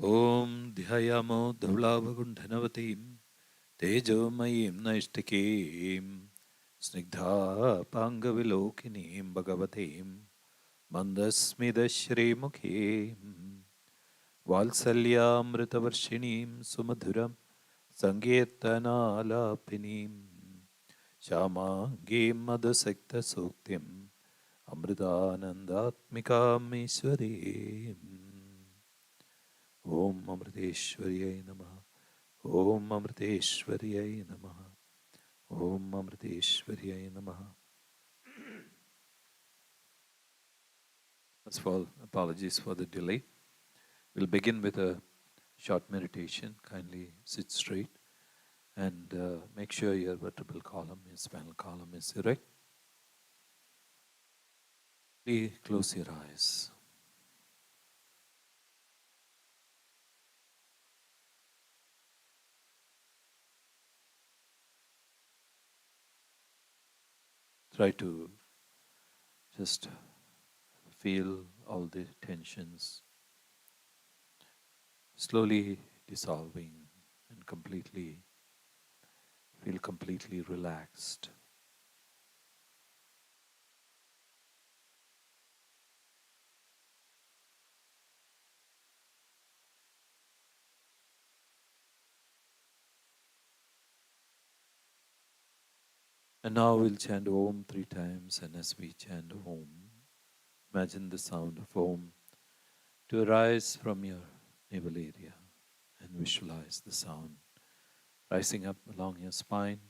Om Dhyayamo Dhaulavagundhanavatim Tejomayim Naishtikim Snigdha Pangavilokinim Bhagavatim Mandasmidashrimukhim Valsalyamritavarshinim Sumadhuram Sankirtanalapinim Shamangim Madhusakta Suktim Amritanandatmikam Ishwarim Om Amriteshwariyai Namaha Om Amriteshwariyai Namaha Om Amriteshwariyai Namaha. First of all, apologies for the delay. We'll begin with a short meditation. Kindly sit straight and make sure your vertebral column, your spinal column is erect. Please close your eyes. Try to just feel all the tensions slowly dissolving and feel completely relaxed. And now we'll chant Om 3 times, and as we chant Om, imagine the sound of Om to arise from your navel area and visualize the sound rising up along your spine,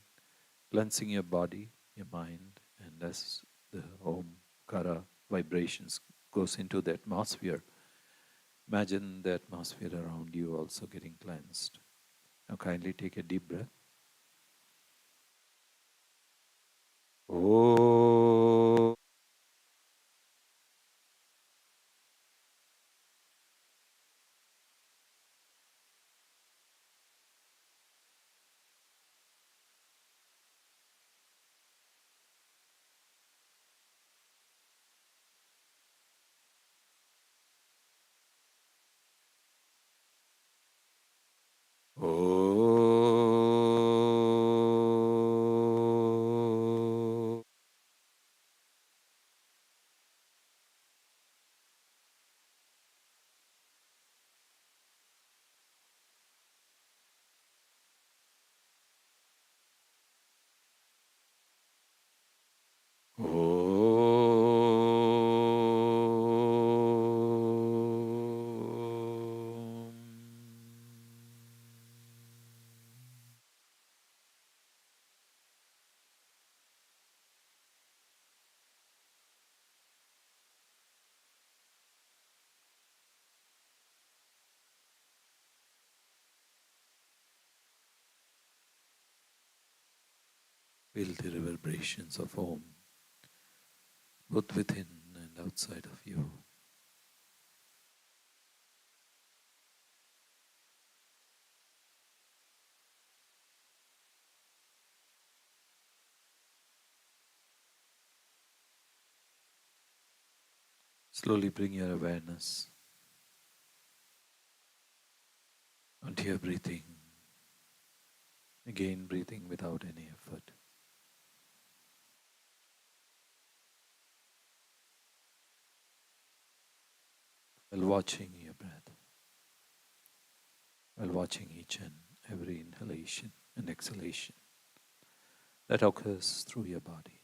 cleansing your body, your mind, and as the Omkara vibrations goes into the atmosphere, imagine the atmosphere around you also getting cleansed. Now kindly take a deep breath. Om. Feel the reverberations of Om, both within and outside of you. Slowly bring your awareness onto your breathing. Again, breathing without any effort. While watching your breath, while watching each and every inhalation and exhalation that occurs through your body.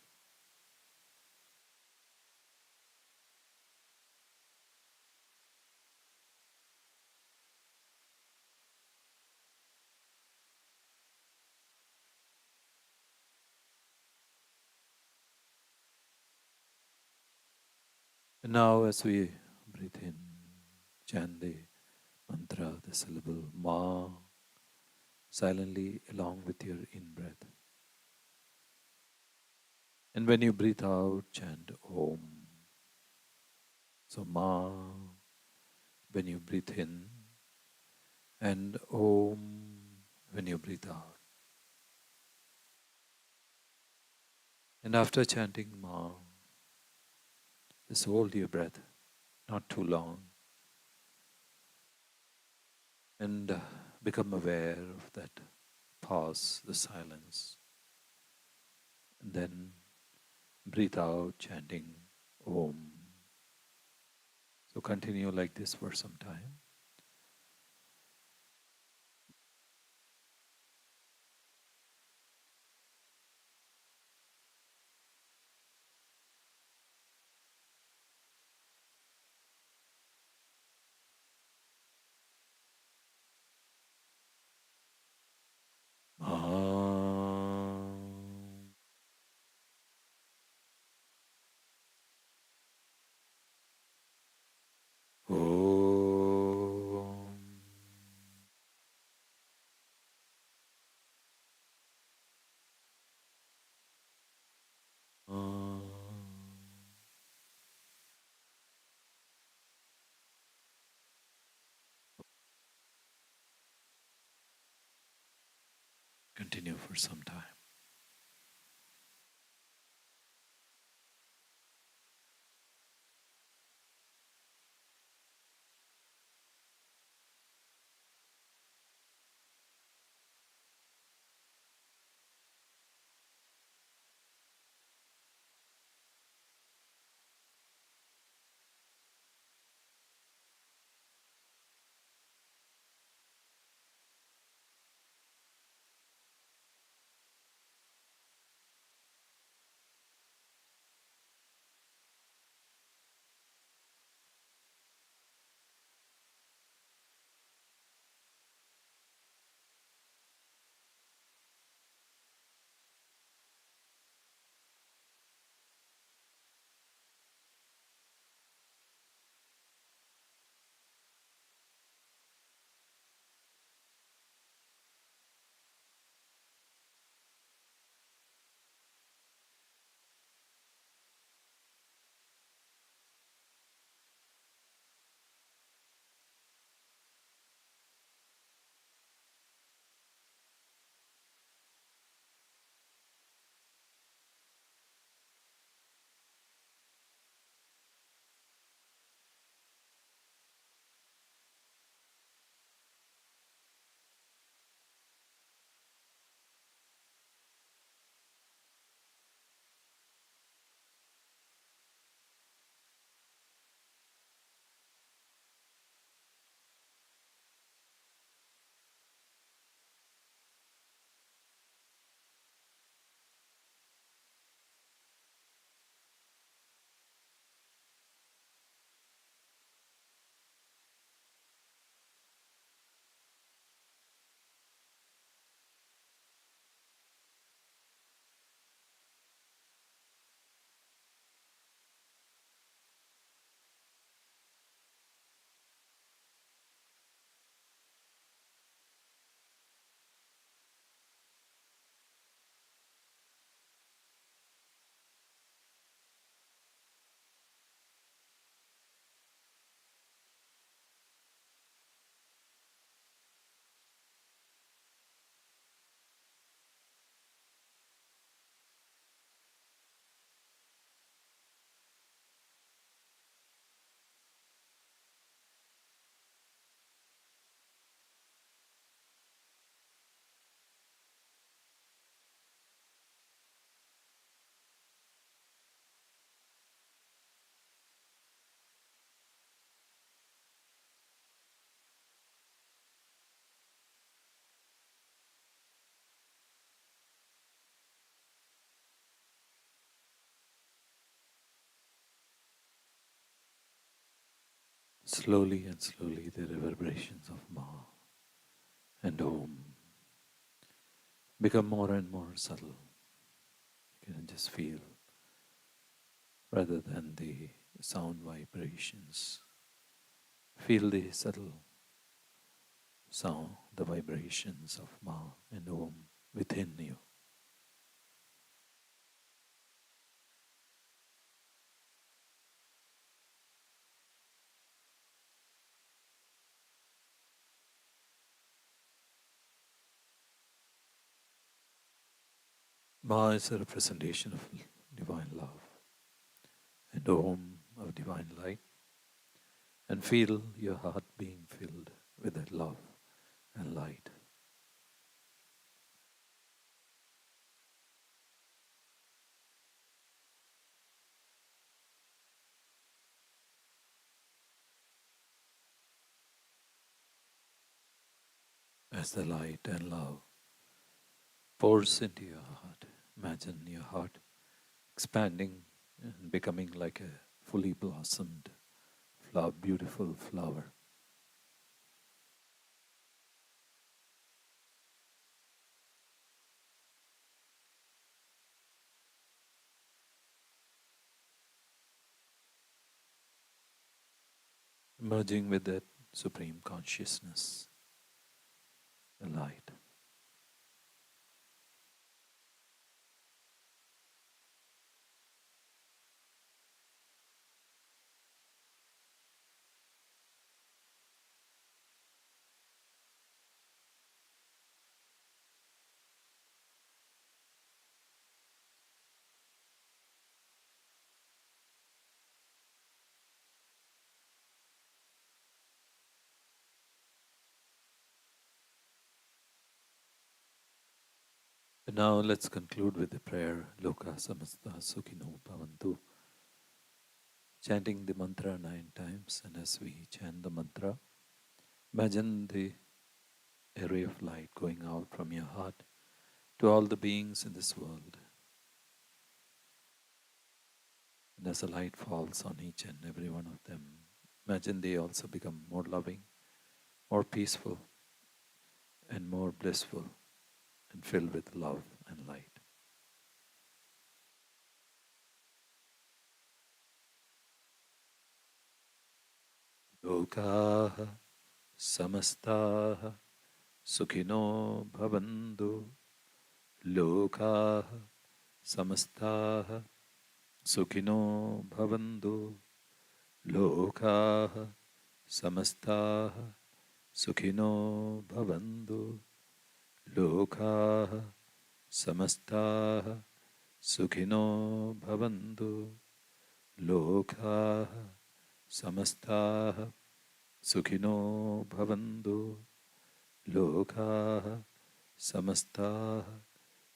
And now as we breathe in, chant the mantra, the syllable Ma, silently along with your in-breath. And when you breathe out, chant Om. So Ma, when you breathe in, and Om when you breathe out. And after chanting Ma, just hold your breath, not too long. and become aware of that pause, the silence, and then breathe out, chanting Om. So continue like this for some time. Om. Om. Continue for some time. Slowly and slowly, the reverberations of Ma and Om become more and more subtle. You can just feel, rather than the sound vibrations, feel the subtle sound, the vibrations of Ma and Om within you. Ma is a representation of divine love, and Om of divine light, and feel your heart being filled with that love as the light and love pours into your heart. Imagine your heart expanding and becoming like a fully blossomed flower, beautiful flower. Merging with that supreme consciousness, the light. And now let's conclude with the prayer, Loka Samasta Sukhino Bhavantu, chanting the mantra 9 times. And as we chant the mantra, imagine the a ray of light going out from your heart to all the beings in this world. And as the light falls on each and every one of them, imagine they also become more loving, more peaceful, and more blissful, and filled with love and light. Lokaha samastaha sukhino bhavantu. Lokaha samastaha sukhino bhavantu. Lokaha samastaha sukhino bhavantu. Lokaha samastaha sukhino bhavantu. Lokaha samastaha sukhino bhavantu. Lokaha samastaha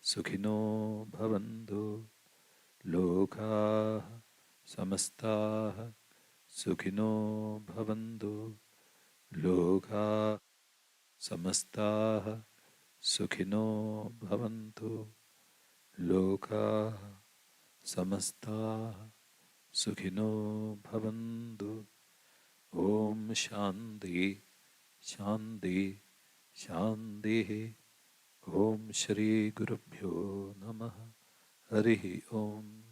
sukhino bhavantu. Lokaha samastaha sukhino bhavantu. Lokaha samastaha sukhino bhavantu. Lokaha samastaha sukhino bhavantu. Om Shanti Shanti Shanti. Om Shri Gurubhyo Namaha. Harihi Om.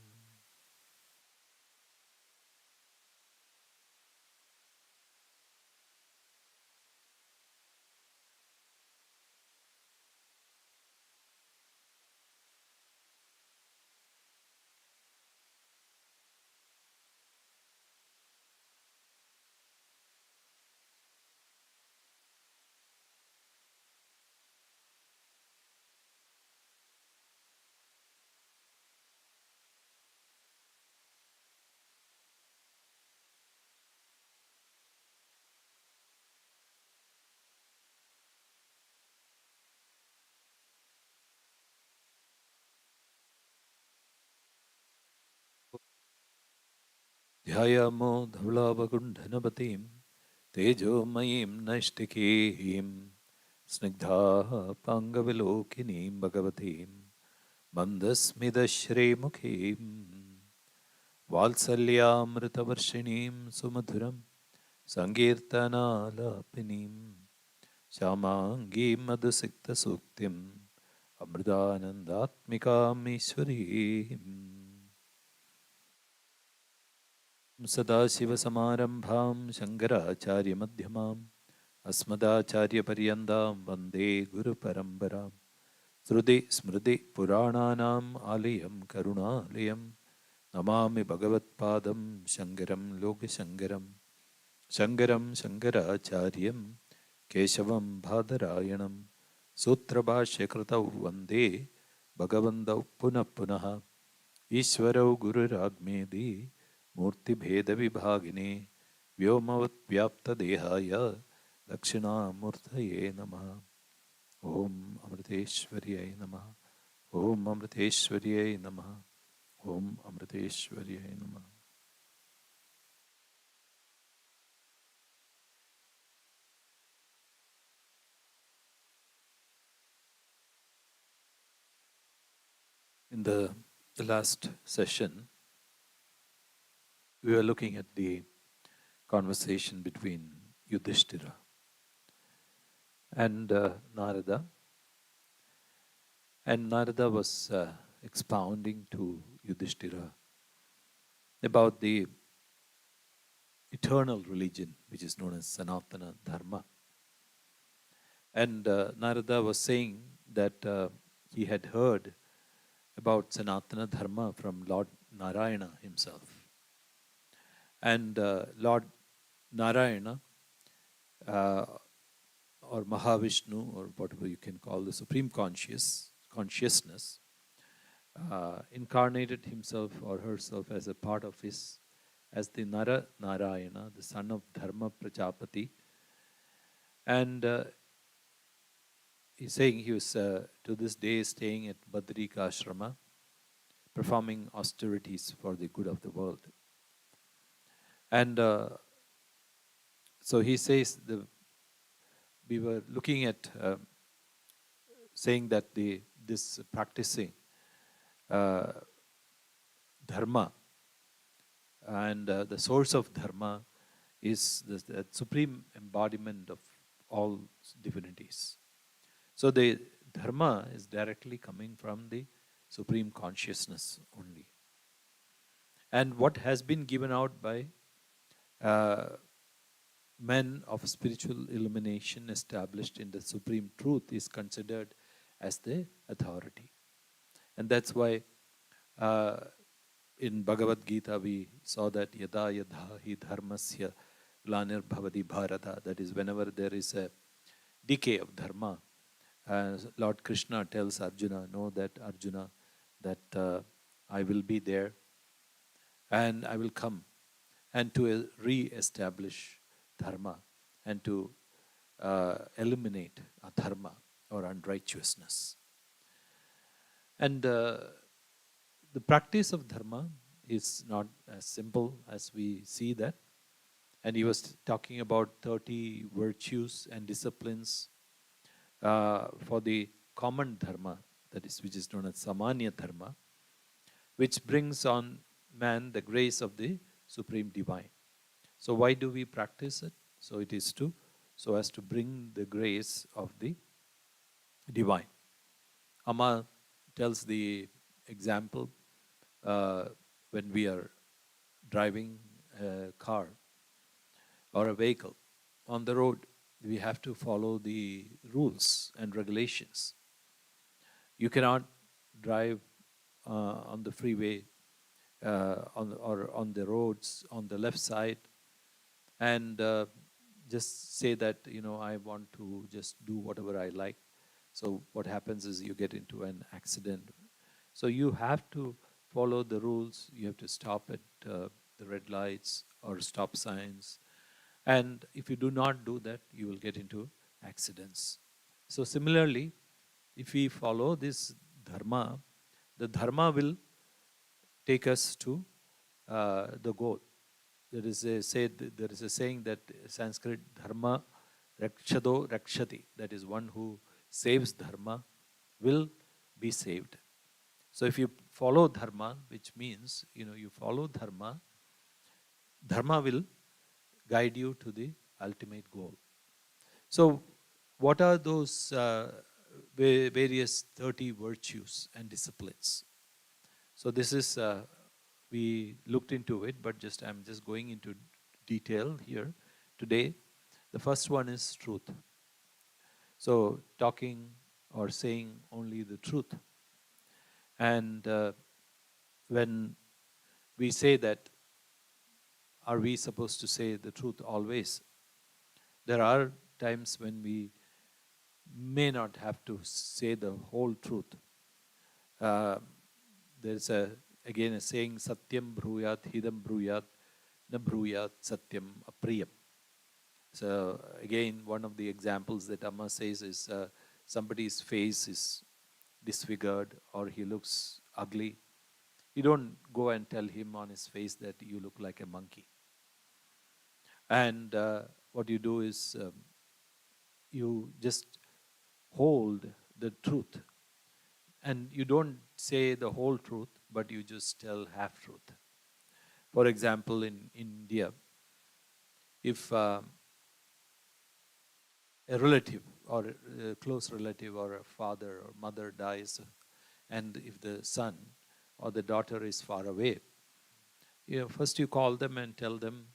Dhyayamo Dhaulavagundhanapatim Tejomayim Naishtikihim Snigdha Pangavilokinim Bhagavatim Mandasmidashremukhim Valsalyamritavarshinim Sumadhuram Sankirtanalapinim Shamangi Madhusikta Suktim Amridanandatmikam Ishwarim Sadashivasamarambham Shankaracharya-madhyamam Asmadacharya-paryandam Vande Guru-parambaram Sruti Smriti Purananam Aliyam Karunalayam Namami Bhagavat-padam Shankaram Loka-shankaram Shankaram Shankaracharyam Keshavam Bhadarayanam Sutra-bhashya-kritau Vande Bhagavantau Punah-punaha Ishwarau Guru-ragmedi Murti Bheda Vibhagini Vyomavat Vyapta Dehaya Dakshina Murtaye Namaha. Om Amriteshwariyai Namaha. Om Amriteshwariyai Namaha. Om Amriteshwariyai Namaha. In the last session, we were looking at the conversation between Yudhishthira and Narada. And Narada was expounding to Yudhishthira about the eternal religion, which is known as Sanatana Dharma. And Narada was saying that he had heard about Sanatana Dharma from Lord Narayana himself. And Lord Narayana, or Mahavishnu, or whatever you can call the Supreme Consciousness, incarnated himself or herself as a part of his, as the Narayana, the son of Dharma Prajapati. And he's saying he was to this day staying at Badrika Ashrama, performing austerities for the good of the world. And so he says, we were looking at saying that this practicing dharma and the source of dharma is the supreme embodiment of all divinities. So the dharma is directly coming from the supreme consciousness only. And what has been given out by men of spiritual illumination established in the supreme truth is considered as the authority. And that's why in Bhagavad Gita we saw that yada yadha hi dharmasya glanir bhavati bharata, that is whenever there is a decay of dharma, Lord Krishna tells Arjuna, know that Arjuna, that I will be there and I will come and to re-establish dharma and to eliminate adharma or unrighteousness. And the practice of dharma is not as simple as we see that. And he was talking about 30 virtues and disciplines for the common dharma, that is, which is known as samanya dharma, which brings on man the grace of the supreme divine. So why do we practice it? So it is so as to bring the grace of the divine. Amma tells the example when we are driving a car or a vehicle on the road, we have to follow the rules and regulations. You cannot drive on the freeway or on the roads on the left side and just say that, I want to just do whatever I like. So what happens is you get into an accident. So you have to follow the rules. You have to stop at the red lights or stop signs. And if you do not do that, you will get into accidents. So similarly, if we follow this dharma, the dharma will take us to the goal. There is a saying that Sanskrit dharma rakshado rakshati, that is, one who saves dharma will be saved. So if you follow dharma, which means you follow dharma, dharma will guide you to the ultimate goal. So what are those various 30 virtues and disciplines? So this is we looked into it, but I'm just going into detail here today. The first one is truth. So talking or saying only the truth. And when we say that, are we supposed to say the truth always? There are times when we may not have to say the whole truth. There's again a saying, Satyam bruyat hidam bruyat na bruyat satyam apriyam. So again, one of the examples that Amma says is somebody's face is disfigured or he looks ugly. You don't go and tell him on his face that you look like a monkey. And what you do is you just hold the truth And you don't say the whole truth, but you just tell half truth. For example, in India, if a relative or a close relative or a father or mother dies, and if the son or the daughter is far away, first you call them and tell them.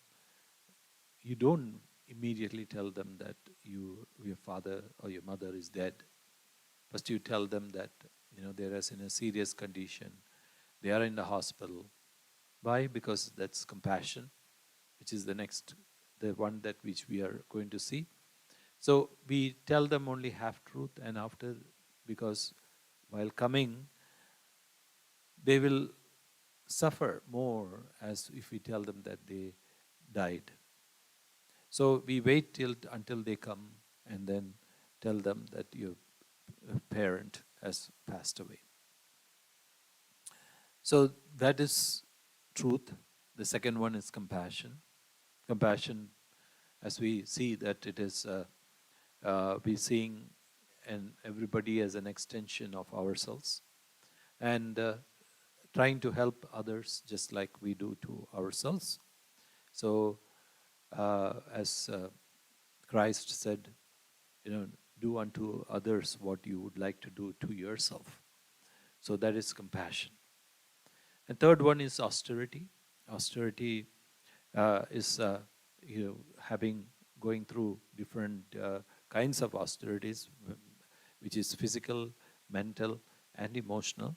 You don't immediately tell them that your father or your mother is dead. First you tell them that they're in a serious condition. They are in the hospital. Why? Because that's compassion, which is the one that which we are going to see. So we tell them only half truth, and after, because while coming, they will suffer more as if we tell them that they died. So we wait until they come and then tell them that your parent has passed away. So that is truth. The second one is compassion. Compassion, as we see that it is, we seeing and everybody as an extension of ourselves, and trying to help others just like we do to ourselves. So as Christ said, do unto others what you would like to do to yourself. So that is compassion. And third one is austerity. Austerity is going through different kinds of austerities, which is physical, mental, and emotional,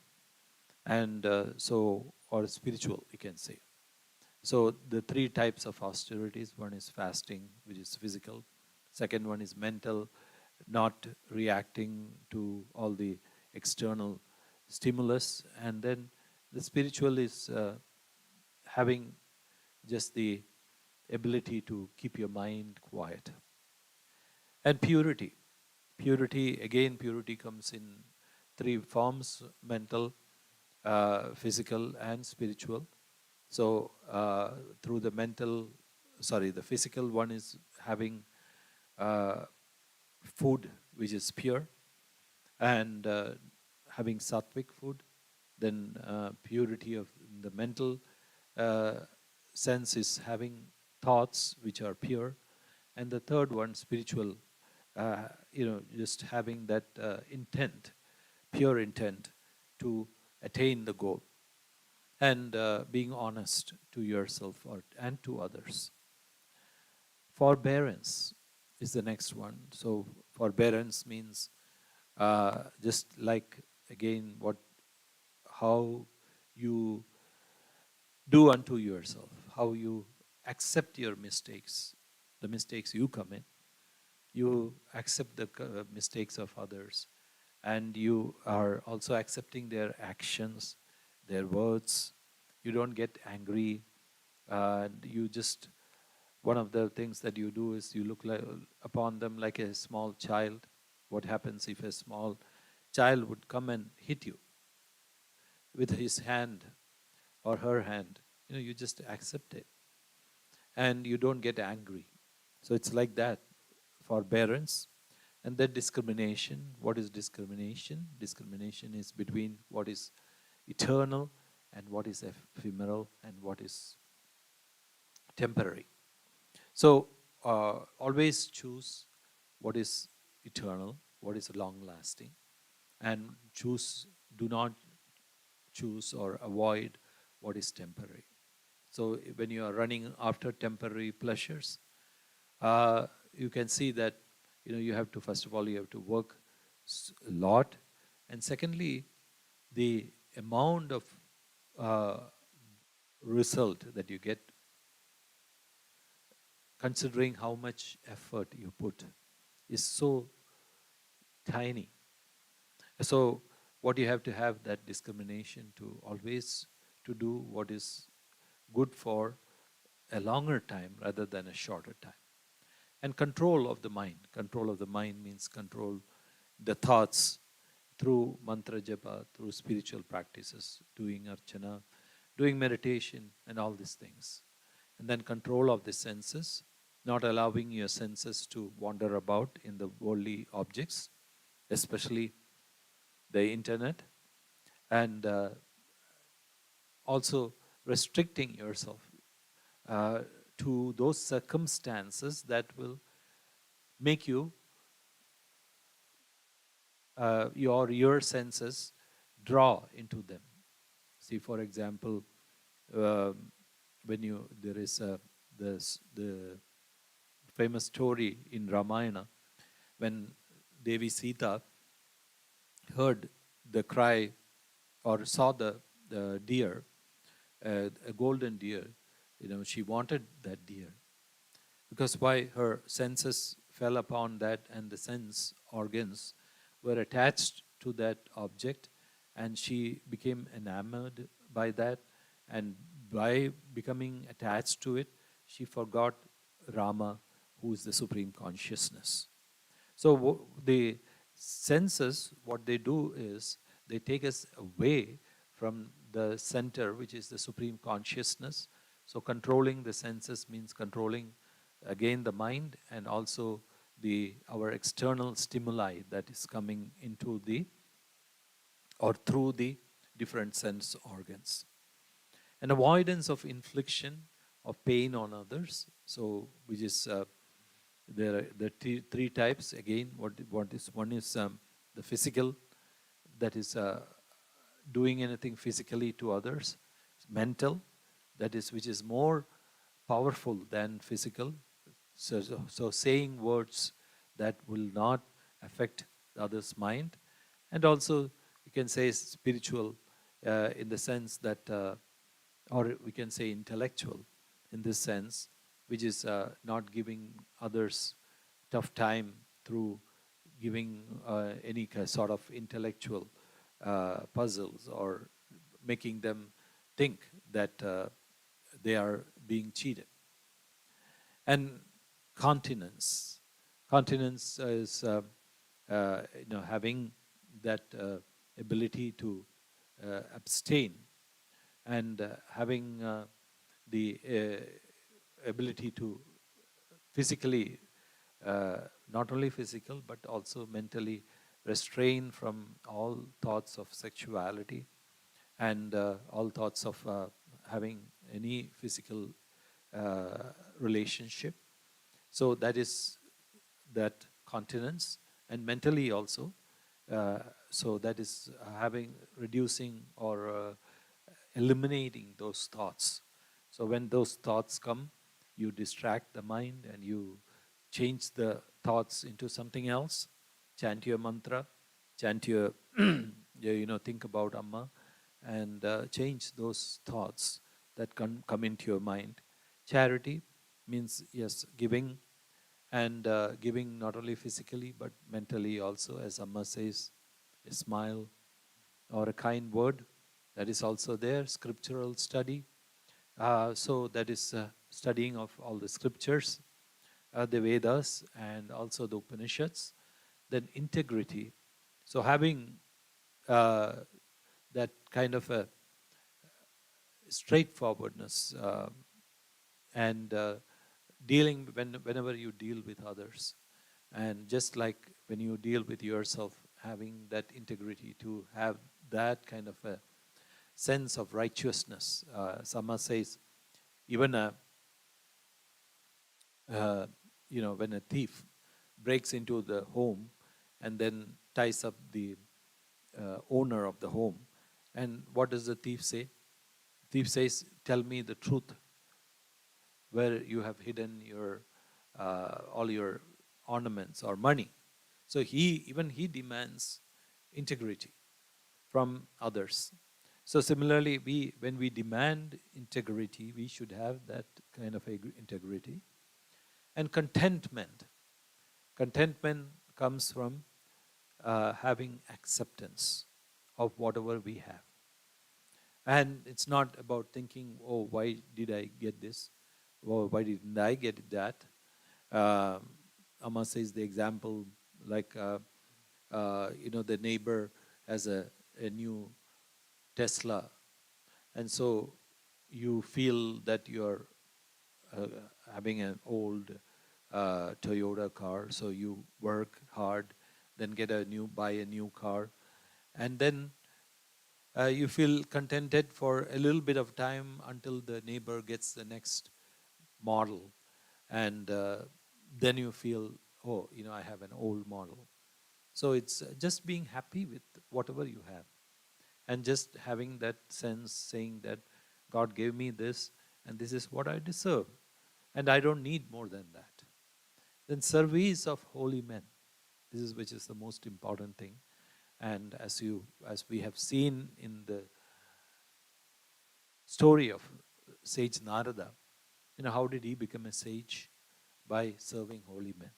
and or spiritual, you can say. So the three types of austerities: one is fasting, which is physical; second one is mental, not reacting to all the external stimulus; and then the spiritual is having just the ability to keep your mind quiet. And purity. Purity comes in three forms: mental, physical, and spiritual. So through the physical one is having food which is pure, and having sattvic food. Then purity of the mental sense is having thoughts which are pure. And the third one, spiritual, just having that intent, pure intent to attain the goal, and being honest to yourself and to others. Forbearance is the next one. So forbearance means just like, again, how you do unto yourself, how you accept your mistakes, the mistakes you commit. You accept the mistakes of others, and you are also accepting their actions, their words. You don't get angry, and you just, one of the things that you do is you look upon them like a small child. What happens if a small child would come and hit you with his hand or her hand? You just accept it, and you don't get angry. So it's like that, forbearance. And then discrimination. What is discrimination? Discrimination is between what is eternal and what is ephemeral and what is temporary. So always choose what is eternal, what is long-lasting, and do not choose or avoid what is temporary. So when you are running after temporary pleasures, you can see that you have to, first of all, you have to work a lot, and secondly, the amount of result that you get, considering how much effort you put, is so tiny. So what you have to have that discrimination to always to do what is good for a longer time rather than a shorter time. And control of the mind. Control of the mind means control the thoughts through mantra japa, through spiritual practices, doing archana, doing meditation, and all these things. And then control of the senses, not allowing your senses to wander about in the worldly objects, especially the internet. and also restricting yourself uh, to those circumstances that will make you your senses draw into them. See, for example, when you there is the famous story in Ramayana when Devi Sita heard the cry or saw the deer, a golden deer. She wanted that deer because why? Her senses fell upon that, and the sense organs were attached to that object, and she became enamored by that, and by becoming attached to it, she forgot Rama, who is the supreme consciousness. So the senses, what they do is they take us away from the center, which is the supreme consciousness. So controlling the senses means controlling again the mind and also our external stimuli that is coming into the or through the different sense organs. And avoidance of infliction of pain on others. So which is there are the three types again. What is one is the physical, that is doing anything physically to others. Mental, that is which is more powerful than physical. So saying words that will not affect the other's mind, and also you can say spiritual in the sense that, or we can say intellectual in this sense, which is not giving others tough time through giving any sort of intellectual puzzles or making them think that they are being cheated. And continence. Continence is having that ability to abstain and having the ability to physically, not only physical but also mentally restrain from all thoughts of sexuality and all thoughts of having any physical relationship. So that is that continence, and mentally also. So that is reducing or eliminating those thoughts. So when those thoughts come, you distract the mind and you change the thoughts into something else. Chant your mantra, chant your, think about Amma, and change those thoughts that come into your mind. Charity means, yes, giving, and giving not only physically but mentally also, as Amma says, a smile or a kind word. That is also there. Scriptural study. So that is studying of all the scriptures, the Vedas, and also the Upanishads. Then integrity. So having that kind of a straightforwardness and dealing whenever you deal with others, and just like when you deal with yourself, having that integrity to have that kind of a sense of righteousness. Sama says, even when a thief breaks into the home and then ties up the owner of the home, and what does the thief say? Thief says, "Tell me the truth, where you have hidden your all your ornaments or money." So he demands integrity from others. So similarly, when we demand integrity, we should have that kind of integrity. And contentment. Contentment comes from having acceptance of whatever we have. And it's not about thinking, oh, why did I get this? Or why didn't I get that? Amma says the example like, the neighbor has a new Tesla, and so you feel that you're having an old Toyota car, so you work hard, then buy a new car, and then You feel contented for a little bit of time until the neighbor gets the next model. And then you feel, oh, I have an old model. So it's just being happy with whatever you have. And just having that sense, saying that God gave me this, and this is what I deserve. And I don't need more than that. Then service of holy men. This is which is the most important thing. And as we have seen in the story of sage Narada, how did he become a sage? By serving holy men,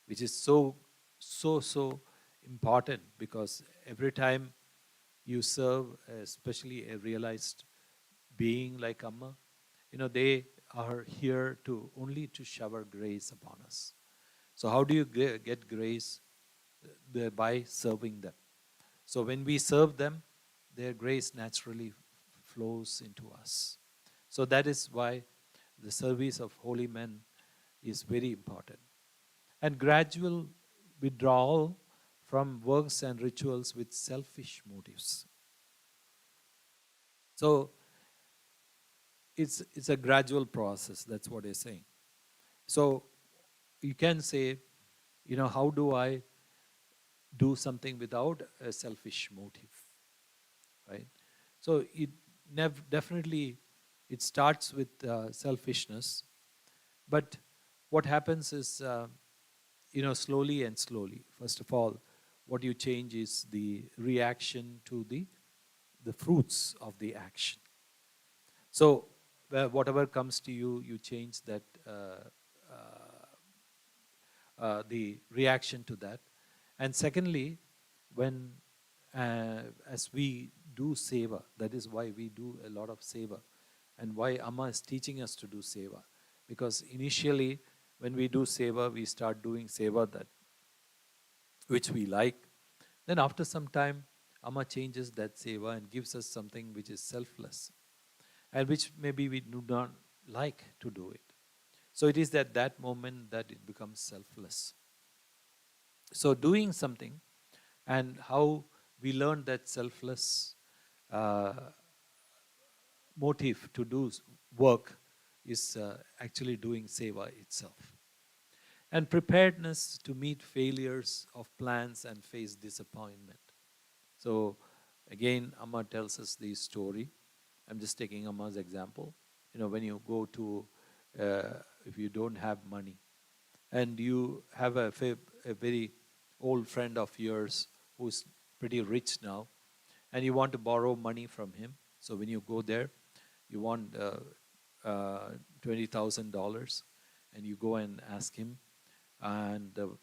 which is so important, because every time you serve, especially a realized being like Amma, they are here to only to shower grace upon us. So how do you get grace? By serving them. So when we serve them, their grace naturally flows into us. So that is why the service of holy men is very important. And gradual withdrawal from works and rituals with selfish motives. So it's a gradual process. That's what he's saying. So you can say, how do I do something without a selfish motive, right? So it definitely it starts with selfishness, but what happens is, slowly and slowly. First of all, what you change is the reaction to the fruits of the action. So whatever comes to you, you change that the reaction to that. And secondly, when as we do seva, that is why we do a lot of seva, and why Amma is teaching us to do seva. Because initially, when we do seva, we start doing seva that which we like. Then after some time, Amma changes that seva and gives us something which is selfless, and which maybe we do not like to do it. So it is at that moment that it becomes selfless. So doing something, and how we learn that selfless uh, motive to do work is actually doing seva itself. And preparedness to meet failures of plans and face disappointment. So again, Amma tells us the story. I'm just taking Amma's example. When you go to, if you don't have money, and you have a very old friend of yours who's pretty rich now, and you want to borrow money from him. So when you go there, you want $20,000, and you go and ask him, and the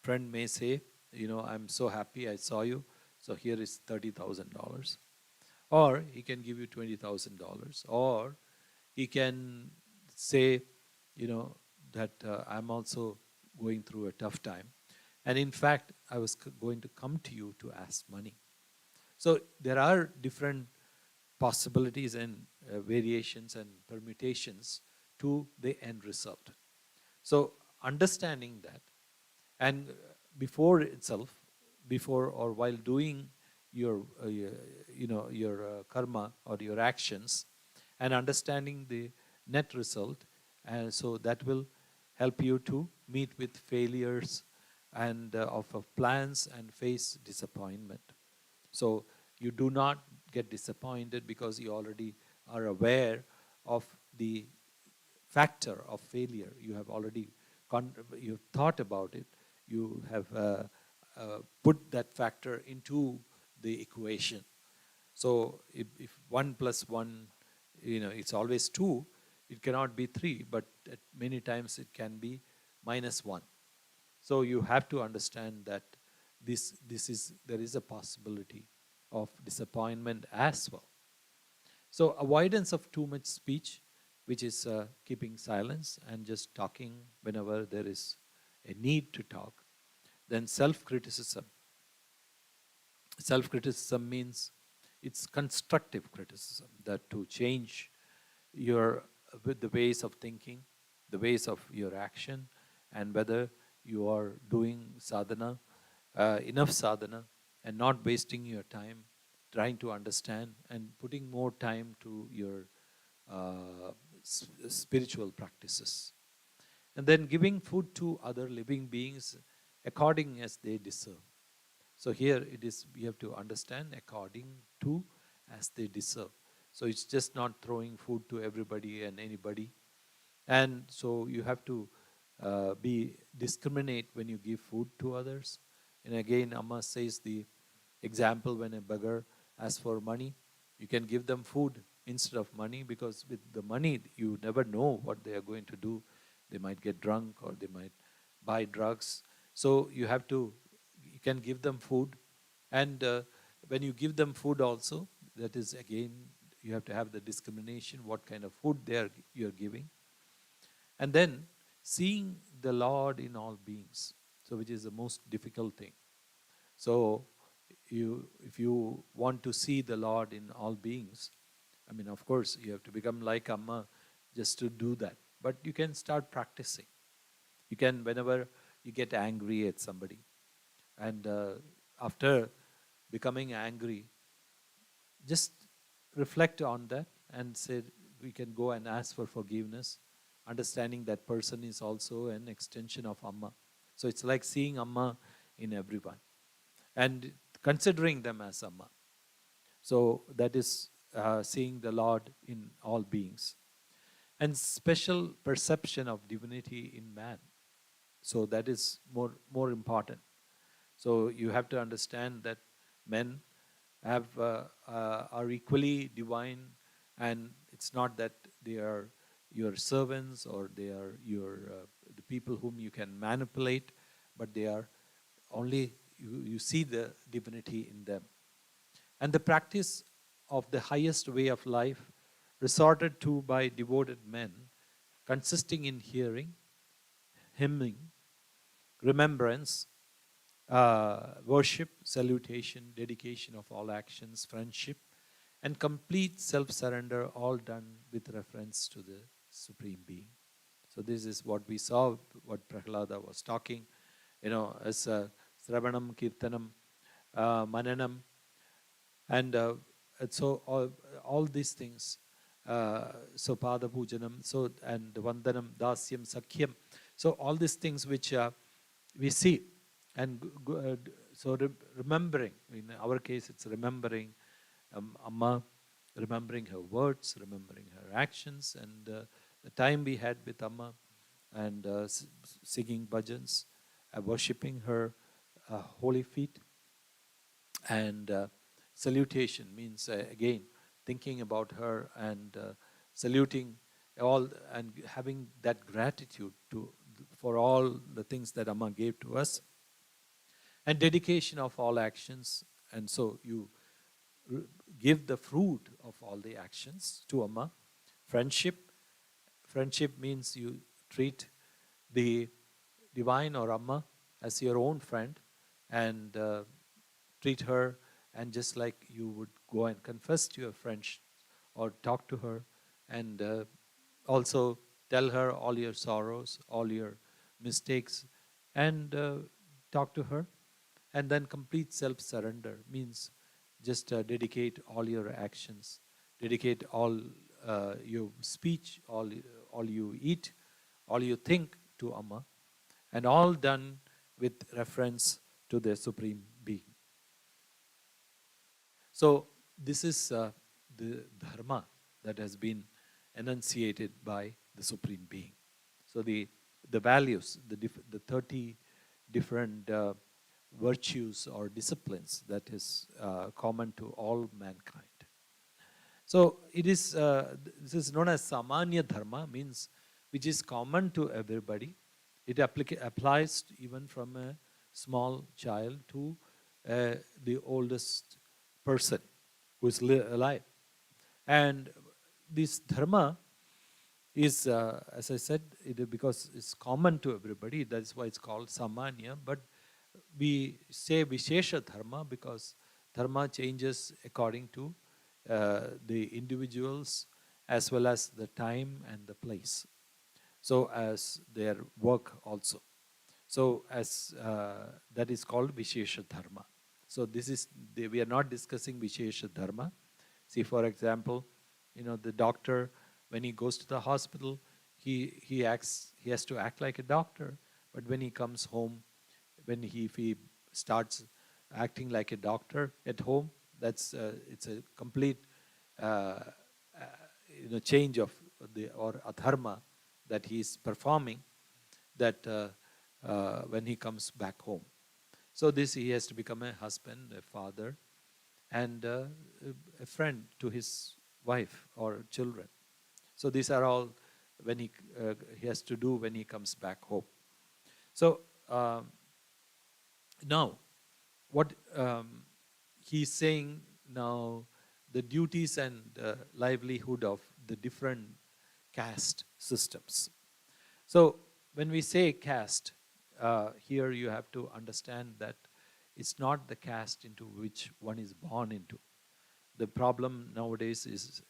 friend may say, I'm so happy I saw you, so here is $30,000. Or he can give you $20,000. Or he can say, that I'm also going through a tough time. And in fact, I was going to come to you to ask money. So there are different possibilities and variations and permutations to the end result. So understanding that, and before itself, before or while doing your karma or your actions, and understanding the net result, and so that will help you to meet with failures and of plans and face disappointment. So you do not get disappointed because you already are aware of the factor of failure. You have already you've thought about it. You have put that factor into the equation. So if 1 plus 1, it's always 2, it cannot be 3, but at many times it can be minus 1. So you have to understand that there is a possibility of disappointment as well. So avoidance of too much speech, which is keeping silence and just talking whenever there is a need to talk. Then self-criticism. Self-criticism means it's constructive criticism, that to change with the ways of thinking, the ways of your action, and whether you are doing sadhana, enough sadhana, and not wasting your time, trying to understand and putting more time to your spiritual practices. And then giving food to other living beings according as they deserve. So here it is, we have to understand according to as they deserve. So it's just not throwing food to everybody and anybody. And so you have to be discriminate when you give food to others. And again, Amma says the example when a beggar asks for money, you can give them food instead of money, because with the money you never know what they are going to do. They might get drunk or they might buy drugs. So you can give them food. And when you give them food also, that is again, you have to have the discrimination, what kind of food you're giving. And then seeing the Lord in all beings, so which is the most difficult thing. So if you want to see the Lord in all beings, I mean, of course, you have to become like Amma just to do that. But you can start practicing. You can, whenever you get angry at somebody, and after becoming angry, just reflect on that and say, we can go and ask for forgiveness, understanding that person is also an extension of Amma. So it's like seeing Amma in everyone and considering them as Amma. So that is seeing the Lord in all beings. And special perception of divinity in man. So that is more important. So you have to understand that men are equally divine, and it's not that they are your servants or they are the people whom you can manipulate, but they are only, you see the divinity in them. And the practice of the highest way of life resorted to by devoted men, consisting in hearing, hymning, remembrance, worship, salutation, dedication of all actions, friendship, and complete self-surrender, all done with reference to the Supreme Being. So this is what we saw, what Prahlada was talking, as Sravanam, Kirtanam, Mananam, and so all these things, so Pada Pujanam, so and Vandanam, Dasyam, Sakhyam, so all these things which we see, and so remembering, in our case it's remembering Amma, remembering her words, remembering her actions, and the time we had with Amma, and singing bhajans, worshipping her holy feet, and salutation means again thinking about her and saluting all and having that gratitude for all the things that Amma gave to us, and dedication of all actions. And so you give the fruit of all the actions to Amma. Friendship means you treat the divine or Amma as your own friend, and treat her, and just like you would go and confess to your friend or talk to her, and also tell her all your sorrows, all your mistakes, and talk to her. And then complete self-surrender means just dedicate all your actions, dedicate all your speech, all you eat, all you think to Amma, and all done with reference to the Supreme Being. So this is the dharma that has been enunciated by the Supreme Being. So the values, the 30 different virtues or disciplines that is common to all mankind. So it is this is known as samanya dharma, means which is common to everybody. It applies even from a small child to the oldest person who is alive. And this dharma is, as I said, because it's common to everybody, that's why it's called samanya. But we say vishesha dharma because dharma changes according to the individuals as well as the time and the place. So as their work also. So as that is called vishesha dharma. So So we are not discussing Vishesha Dharma. See, for example, the doctor, when he goes to the hospital, he has to act like a doctor. But when he comes home, if he starts acting like a doctor at home, it's a complete uh, change of or adharma that he is performing, that when he comes back home. So he has to become a husband, a father, and a friend to his wife or children. So these are all when he has to do when he comes back home. So now, what he's saying now, the duties and livelihood of the different caste systems. So when we say caste, here you have to understand that it's not the caste into which one is born into. The problem nowadays is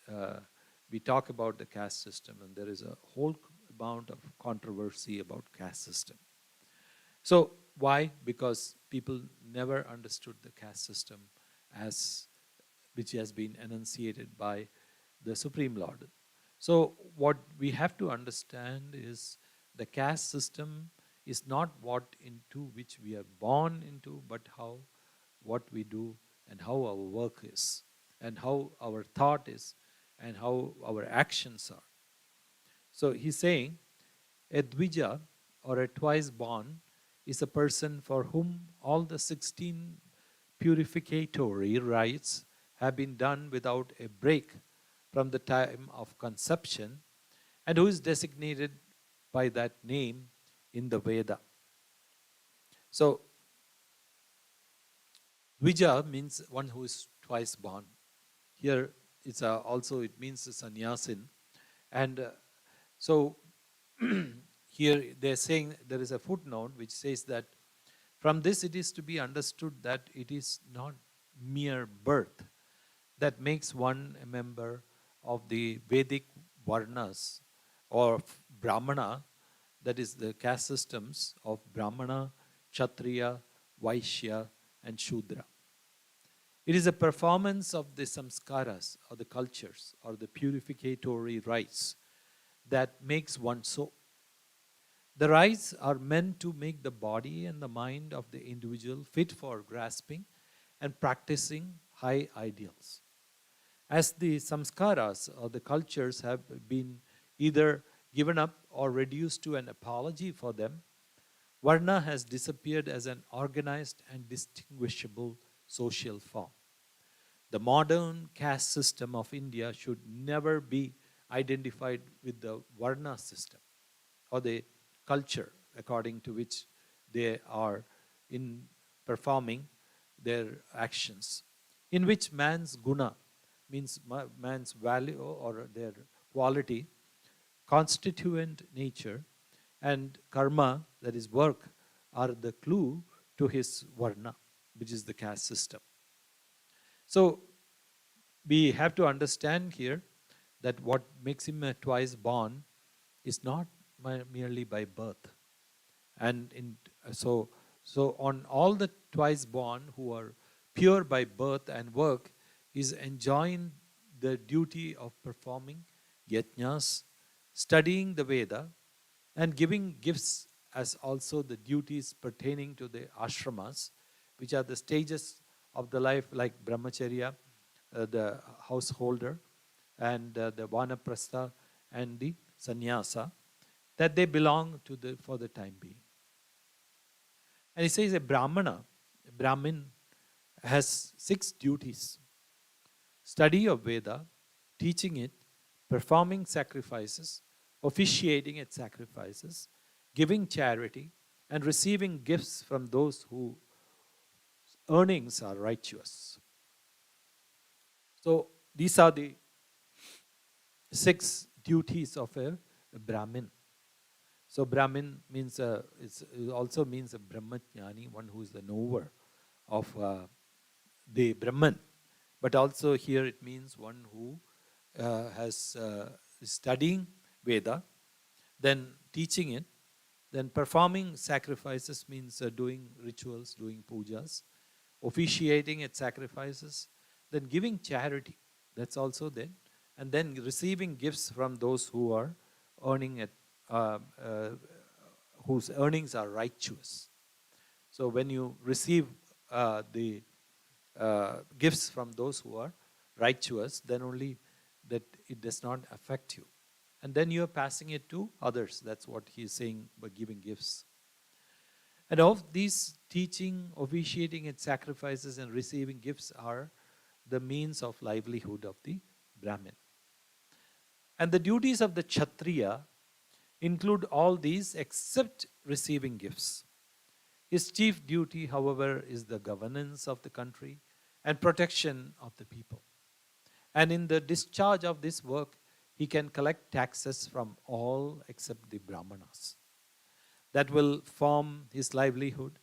we talk about the caste system, and there is a whole amount of controversy about caste system. So why? Because people never understood the caste system as which has been enunciated by the Supreme Lord. So what we have to understand is the caste system is not what into which we are born into, but what we do and how our work is, and how our thought is, and how our actions are. So he's saying a dvija, or a twice born, is a person for whom all the 16 purificatory rites have been done without a break from the time of conception, and who is designated by that name in the Veda. So, dvija means one who is twice born. Here, it means a sannyasin. And so, here they're saying there is a footnote which says that from this it is to be understood that it is not mere birth that makes one a member of the Vedic Varnas or Brahmana, that is the caste systems of Brahmana, Kshatriya, Vaishya, and Shudra. It is a performance of the samskaras, or the cultures, or the purificatory rites that makes one so. The rites are meant to make the body and the mind of the individual fit for grasping and practicing high ideals. As the samskaras or the cultures have been either given up or reduced to an apology for them, Varna has disappeared as an organized and distinguishable social form. The modern caste system of India should never be identified with the Varna system or the culture according to which they are in performing their actions, in which man's guna means man's value or their quality, constituent nature, and karma, that is work, are the clue to his varna, which is the caste system. So we have to understand here that what makes him a twice born is not merely by birth. And so on all the twice born who are pure by birth and work is enjoying the duty of performing yajnas, studying the Veda, and giving gifts as also the duties pertaining to the ashramas, which are the stages of the life like brahmacharya, the householder, and the vanaprastha and the sannyasa, that they belong to for the time being. And he says a Brahmin has 6 duties: study of Veda, teaching it, performing sacrifices, officiating at sacrifices, giving charity, and receiving gifts from those whose earnings are righteous. So these are the 6 duties of a Brahmin. So Brahmin means it also means a Brahmajnani, one who is the knower of the Brahman. But also here it means one who has studying Veda, then teaching it, then performing sacrifices means doing rituals, doing pujas, officiating at sacrifices, then giving charity, that's also there, and then receiving gifts from those who are earning at, uh, uh, whose earnings are righteous. So when you receive the gifts from those who are righteous, then only that it does not affect you. And then you are passing it to others. That's what he is saying by giving gifts. And of these, teaching, officiating at sacrifices, and receiving gifts are the means of livelihood of the Brahmin. And the duties of the Kshatriya include all these except receiving gifts. His chief duty, however, is the governance of the country and protection of the people. And in the discharge of this work, he can collect taxes from all except the Brahmanas. That will form his livelihood.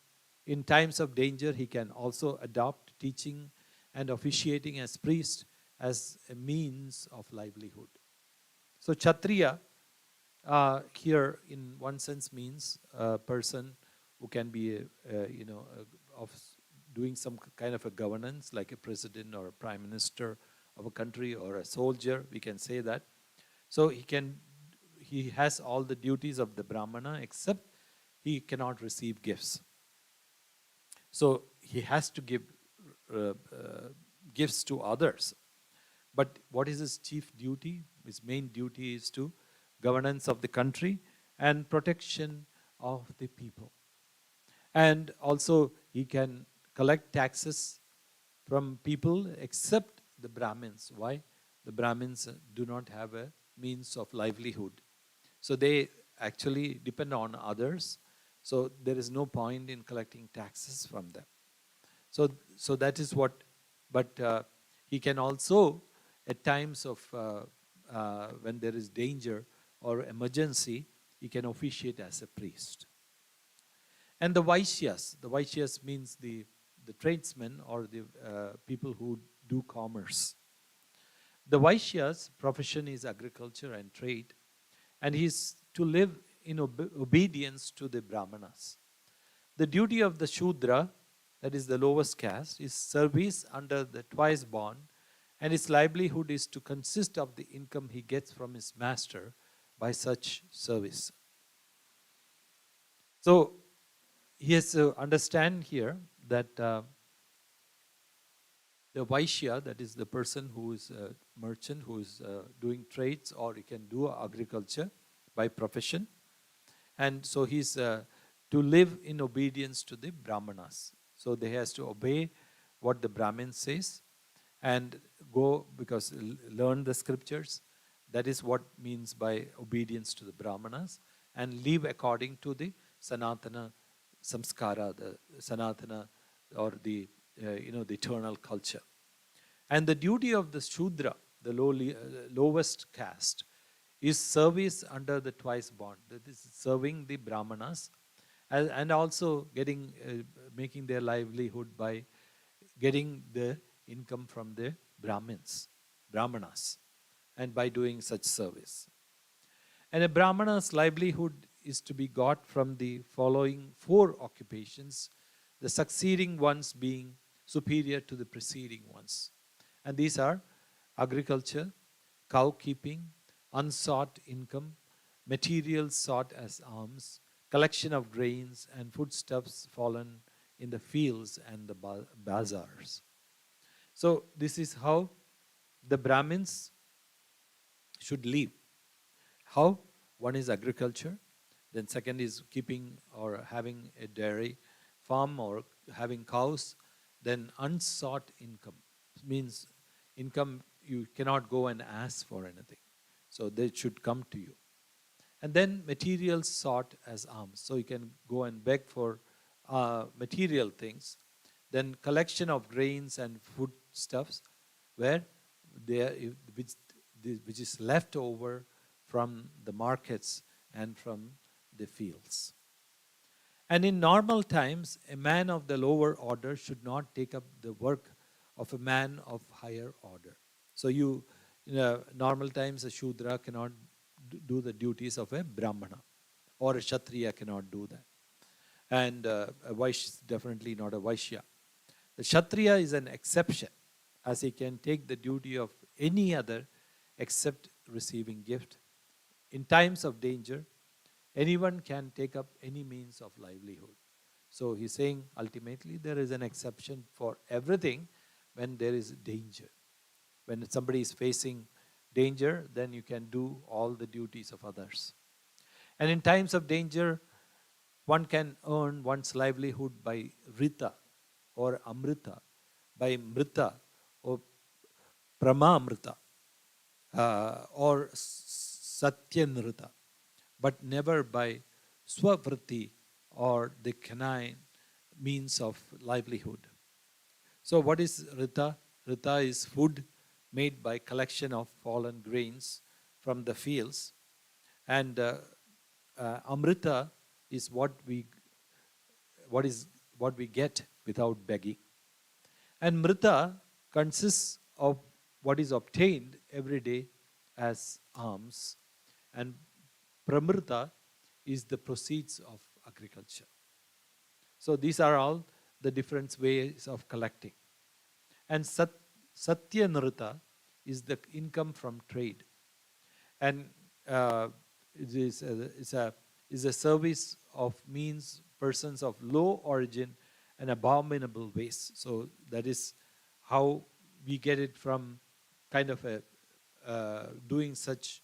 In times of danger, he can also adopt teaching and officiating as priest as a means of livelihood. So Kshatriya here in one sense means a person who can be of doing some kind of a governance, like a president or a prime minister of a country, or a soldier, we can say that. So he has all the duties of the Brahmana, except he cannot receive gifts. So he has to give gifts to others. But what is his chief duty? His main duty is to governance of the country and protection of the people. And also he can collect taxes from people except the Brahmins. Why? The Brahmins do not have a means of livelihood. So they actually depend on others. So there is no point in collecting taxes from them. So that is what, but he can also, at times of when there is danger or emergency, he can officiate as a priest. And the Vaishyas means the tradesmen or the people who do commerce. The Vaishya's profession is agriculture and trade, and he is to live in obedience to the Brahmanas. The duty of the Shudra, that is the lowest caste, is service under the twice born, and his livelihood is to consist of the income he gets from his master by such service. So he has to understand here that the Vaishya, that is the person who is a merchant, who is doing trades, or he can do agriculture by profession. And so he's to live in obedience to the Brahmanas. So they has to obey what the Brahmin says and go, because learn the scriptures. That is what means by obedience to the Brahmanas, and live according to the Sanatana samskara, the Sanatana, or the the eternal culture. And the duty of the Shudra, the lowest caste, is service under the twice born. That is serving the Brahmanas, and also making their livelihood by getting the income from the Brahmanas, and by doing such service. And a Brahmana's livelihood is to be got from the following 4 occupations, the succeeding ones being superior to the preceding ones. And these are agriculture, cow keeping, unsought income, materials sought as alms, collection of grains and foodstuffs fallen in the fields and the bazaars. So this is how the Brahmins should live. How? One is agriculture, then second is keeping or having a dairy farm or having cows, then unsought income. Means income you cannot go and ask for anything. So they should come to you. And then materials sought as alms. So you can go and beg for material things. Then collection of grains and foodstuffs, where which is left over from the markets and from the fields. And in normal times, a man of the lower order should not take up the work of a man of higher order. So normal times a Shudra cannot do the duties of a Brahmana, or a Kshatriya cannot do that. And a Vaishya is definitely not a Vaishya. The Kshatriya is an exception, as he can take the duty of any other except receiving gift. In times of danger, anyone can take up any means of livelihood. So he's saying ultimately there is an exception for everything when there is danger. When somebody is facing danger, then you can do all the duties of others. And in times of danger, one can earn one's livelihood by Rita or Amrita, by Mrita or Pramamrita or Satyanrita, but never by Swavriti or the canine means of livelihood. So what is Rita? Rita is food made by collection of fallen grains from the fields. And Amrita is what we get without begging. And Mrita consists of what is obtained every day as alms. And Pramrita is the proceeds of agriculture. So these are all the different ways of collecting. And Satyanrita is the income from trade. And it is a service of means persons of low origin and abominable waste. So that is how we get it from kind of doing such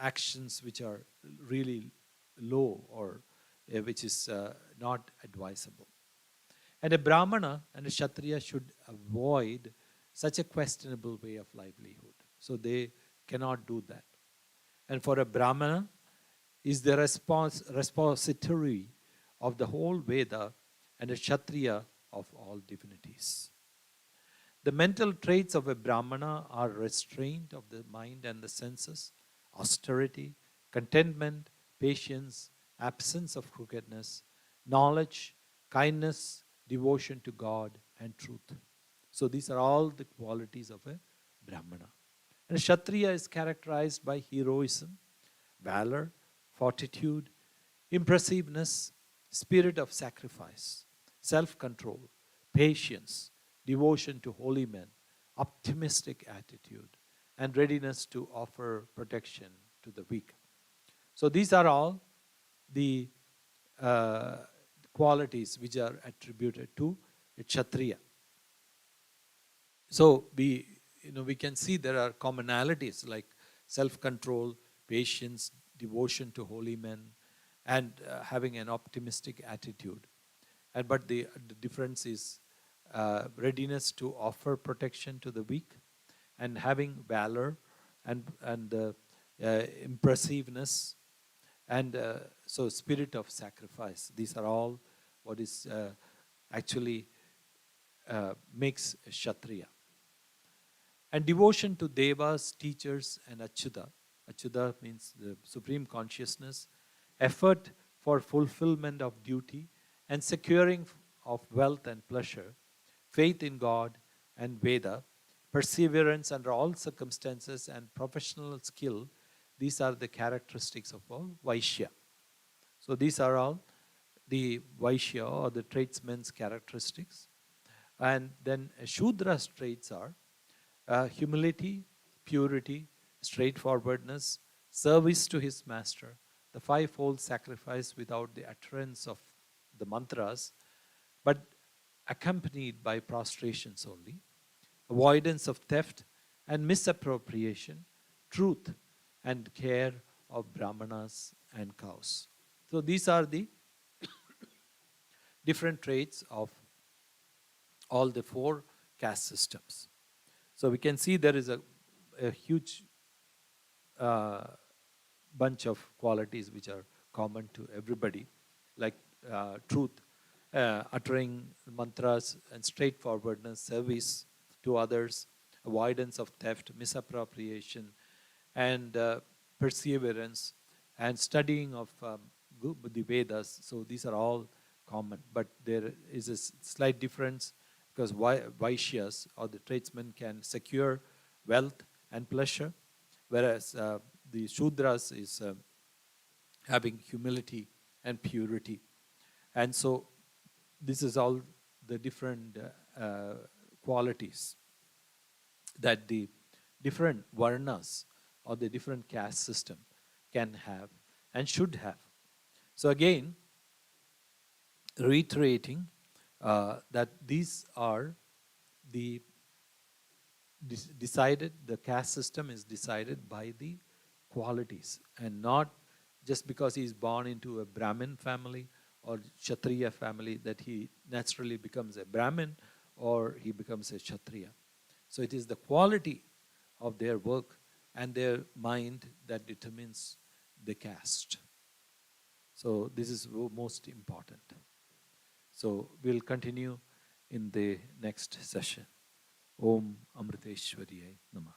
actions which are really low or which is not advisable. And a Brahmana and a Kshatriya should avoid such a questionable way of livelihood. So they cannot do that. And for a Brahmana is the repository of the whole Veda and a Kshatriya of all divinities. The mental traits of a Brahmana are restraint of the mind and the senses, austerity, contentment, patience, absence of crookedness, knowledge, kindness, devotion to God, and truth. So these are all the qualities of a Brahmana. And a Kshatriya is characterized by heroism, valor, fortitude, impressiveness, spirit of sacrifice, self-control, patience, devotion to holy men, optimistic attitude, and readiness to offer protection to the weak. So these are all the qualities which are attributed to a Kshatriya. So we can see there are commonalities like self-control, patience, devotion to holy men, and having an optimistic attitude. But the difference is readiness to offer protection to the weak, and having valor and impressiveness, and so spirit of sacrifice. These are all what is actually makes a Kshatriya. And devotion to devas, teachers, and Achyuta. Achyuta means the supreme consciousness, effort for fulfillment of duty and securing of wealth and pleasure, faith in God and Veda, perseverance under all circumstances, and professional skill. These are the characteristics of all Vaishya. So these are all the Vaishya or the tradesman's characteristics. And then Shudra's traits are humility, purity, straightforwardness, service to his master, the fivefold sacrifice without the utterance of the mantras, but accompanied by prostrations only, avoidance of theft and misappropriation, truth and care of brahmanas and cows. So these are the different traits of all the four caste systems. So we can see there is a huge bunch of qualities which are common to everybody, like truth, uttering mantras, and straightforwardness, service to others, avoidance of theft, misappropriation, and perseverance, and studying of the Vedas. So these are all common, but there is a slight difference because Vaishyas or the tradesmen can secure wealth and pleasure, whereas the Shudras is having humility and purity. And so this is all the different qualities that the different varnas or the different caste system can have and should have. So again, reiterating that these are the decided, the caste system is decided by the qualities and not just because he is born into a Brahmin family or Kshatriya family that he naturally becomes a Brahmin or he becomes a Kshatriya. So it is the quality of their work and their mind that determines the caste. So this is most important. So we'll continue in the next session. Om Amriteshwariyai Namah.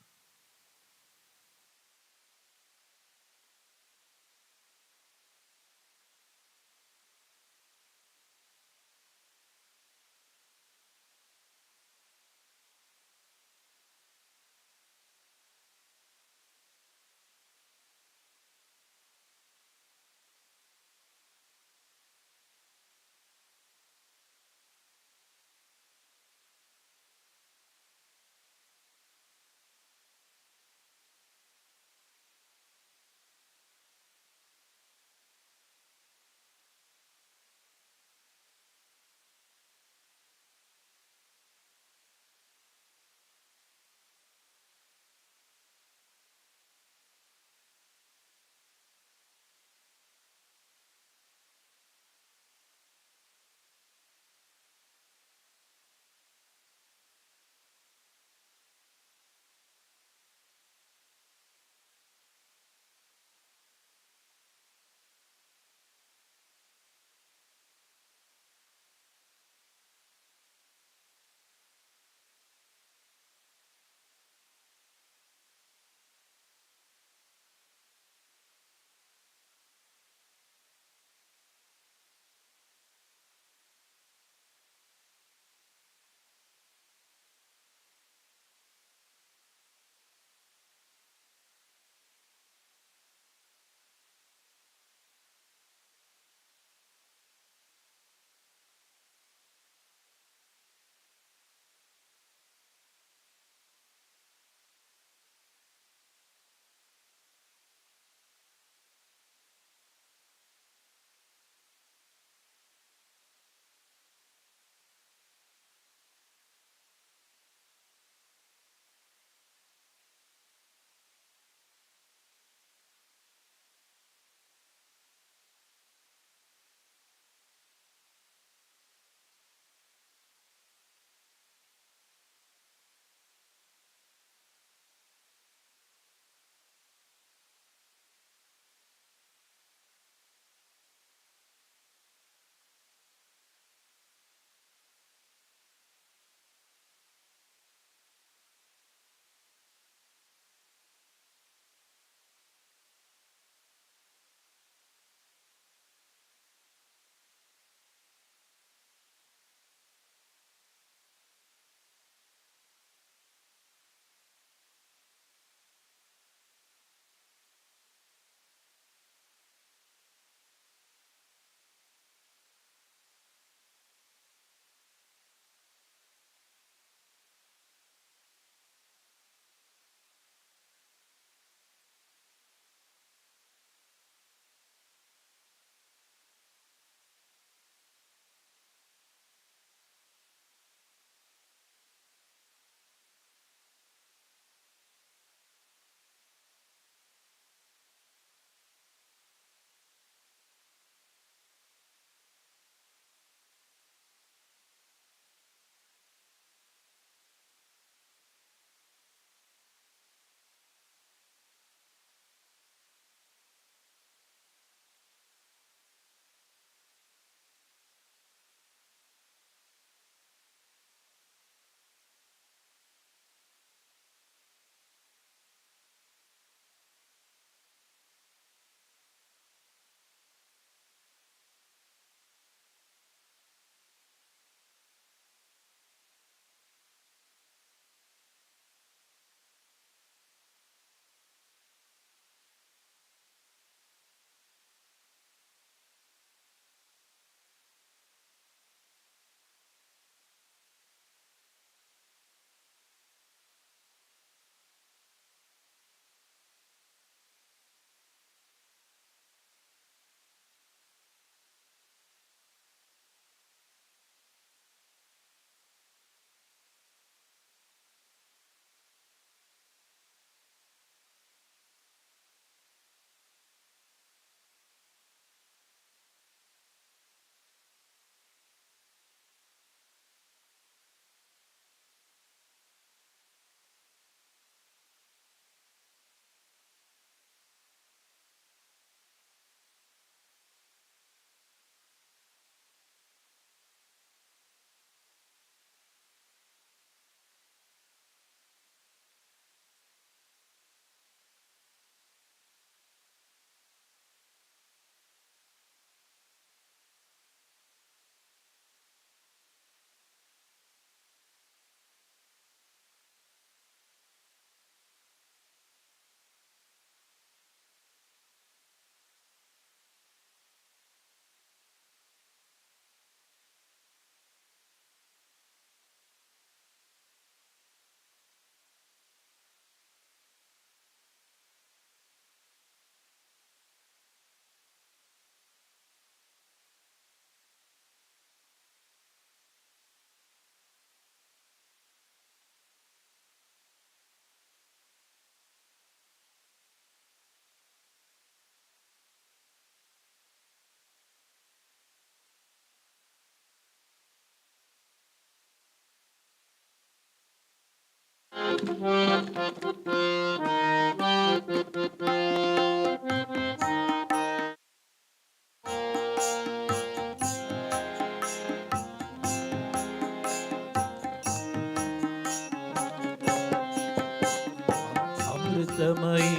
अमृतमयी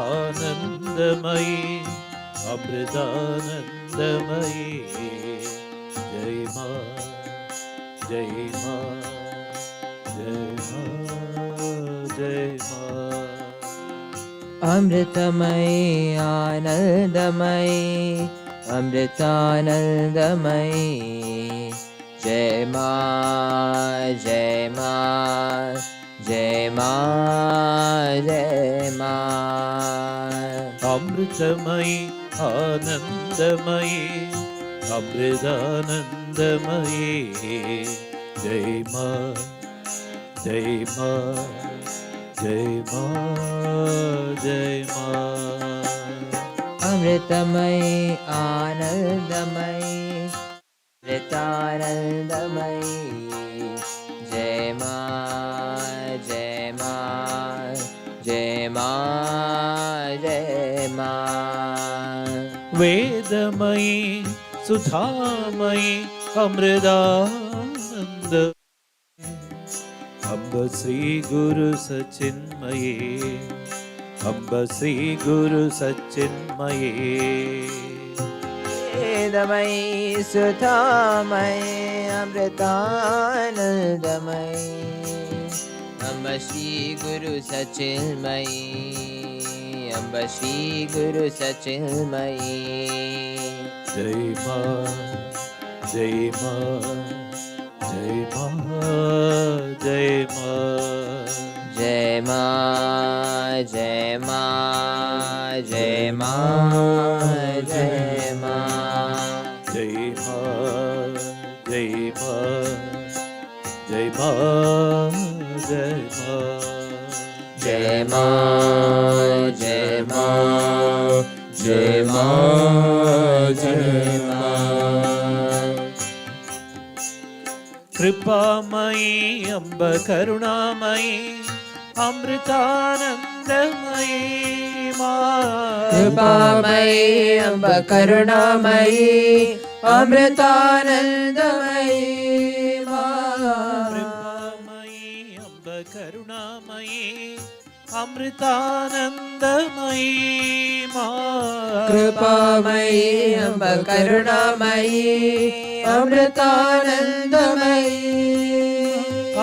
आनंदमयी अमृतानंदमयी जय मां जय मां जय मां जय मां अमृतमयी आनंदमयी अमृतानंदमयी जय मां जय मां जय मां जय मां अमृतमयी आनंदमयी अमृतानंदमयी जय मां जय मां जय मां जय मां अमृतमयी आनंदमयी अमृतानंदमयी जय मां जय मां जय मां जय मां वेदमयी सुधामयी अमृतानंद अम्ब श्री गुरु सचिन्मये अम्ब श्री गुरु सचिन्मये वेदमयी सुधामयी अमृतानंदमयी अम्ब श्री गुरु सचिन्मयी अम्ब श्री गुरु सचिन्मयी जय मां जय मां जय मां जय मां जय मां जय मां जय मां जय मां जय मां जय मां जय मां जय मां जय मां जय मां जय मां जय मां कृपामयी अम्ब करुणामयी अमृतानंदमयी मां कृपामयी अम्ब करुणामयी अमृतानंदमयी कृपामयी अम्ब करुणामयी अमृतानंदमयी मां कृपामयी अम्ब करुणामयी अमृतानंदमयी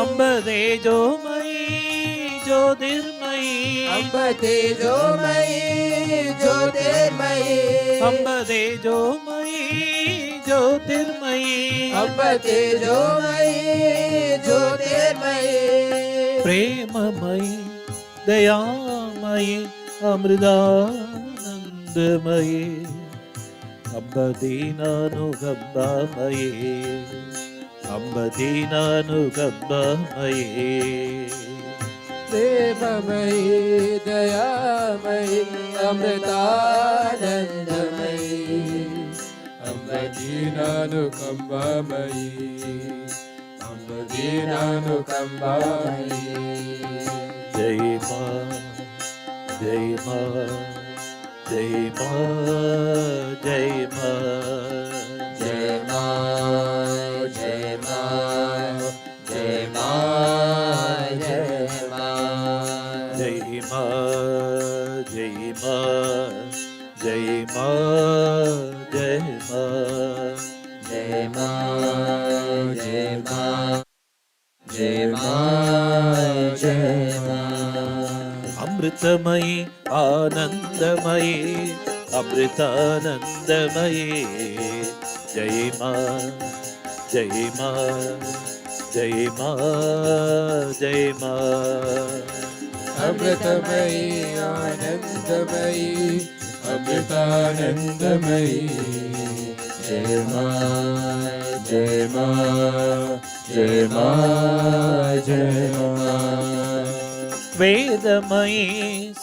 अम्ब तेजोमयी ज्योतिर्मयी अम्ब तेजोमयी ज्योतिर्मयी अम्ब तेजोमयी ज्योतिर्मयी अम्ब तेजोमयी ज्योतिर्मयी प्रेममयी दयामयी अमृतानंदमयी अम्ब दीनानुकम्पामयी अम्ब दीनानुकम्पामयी प्रेममयी दयामयी अमृतानंदमयी अम्ब दीनानुकम्पामयी अम्ब दीनानुकम्पामयी जय मां जय मां जय मां जय मां जय मां जय मां जय मां जय मां जय मां जय मां जय मां जय मां जय मां जय मां जय मां जय मां अमृतमयी आनंदमयी अमृतानंदमयी जय मां जय मां जय मां जय मां अमृतमयी आनंदमयी अमृतानंदमयी जय मां जय मां जय मां जय मां वेदमयी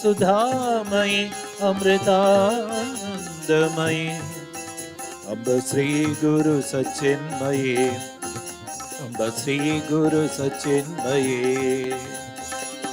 सुधामयी अमृतानंदमयी अम्ब श्री गुरु सचिन्मये अम्ब श्री गुरु सचिन्मये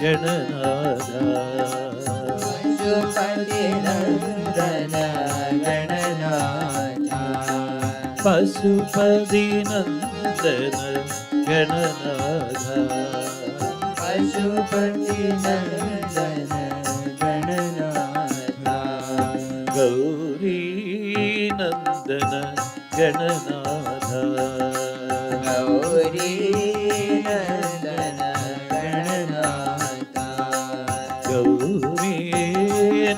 Gananatha Pashupati Nandana Gananatha Pashupati Nandana Gananatha Gauri Nandana Gananatha Gauri Nandana Gananatha Gauri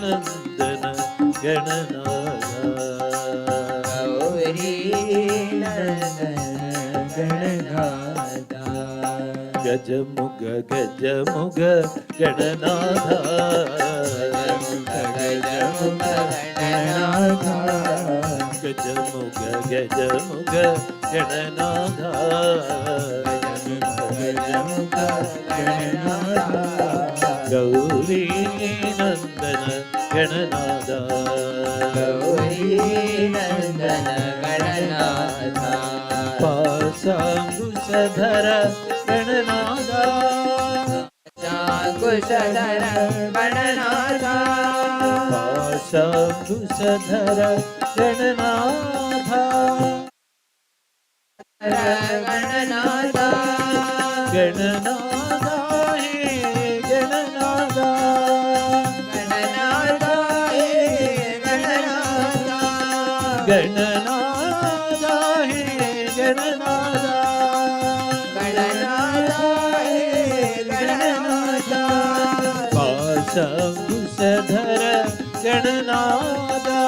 Nandana Gananatha Gauri Nandana Gananatha Gajamuga Gajamuga Gananatha Gajamuga Gananatha Gajamuga Gajamuga Gananatha Gajamuga Gananatha Gauri Nandana Gananatha Gauri Nandana Gananatha Pasangushadhara Gananatha Kushadhara Gananatha Pasangushadhara Gananatha Gananatha Gananatha He Gananatha Gananatha He Gananatha Gananatha He Gananatha Gananatha He Gananatha Pasangushadhara Gananatha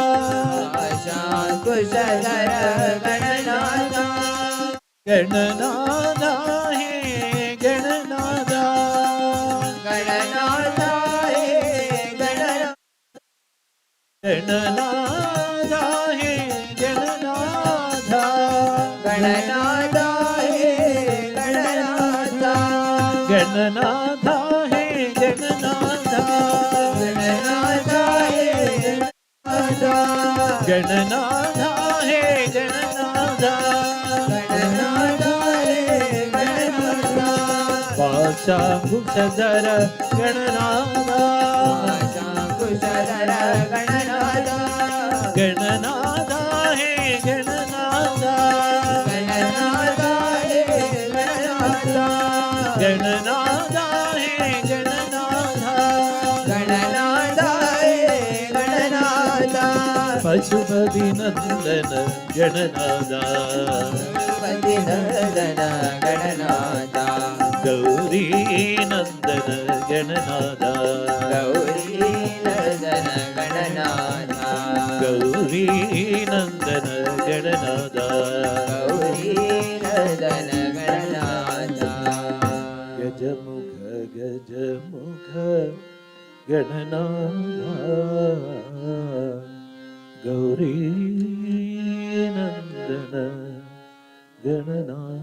Kushadhara Gananatha Gananatha He Gananatha Gananatha He Gananatha Gananatha He Gananatha Gananatha He Gananatha Gananatha He Gananatha Gananatha He Gananatha Gananatha He Gananatha Gananatha He Gananatha Pasangushadhara Gananatha Kushadhara Gananatha Gananatha He Gananatha Gananatha He Gananatha Gananatha He Gananatha Gananatha He Gananatha Pashupati Nandana Gananatha Pashupati Nandana Gananatha Gauri Nandana Gananatha Gauri Nandana Gananatha Gauri Nandana Gananatha Gauri Nandana Gananatha Gajamukha Gajamukha Gananatha Gauri Nandana Gananatha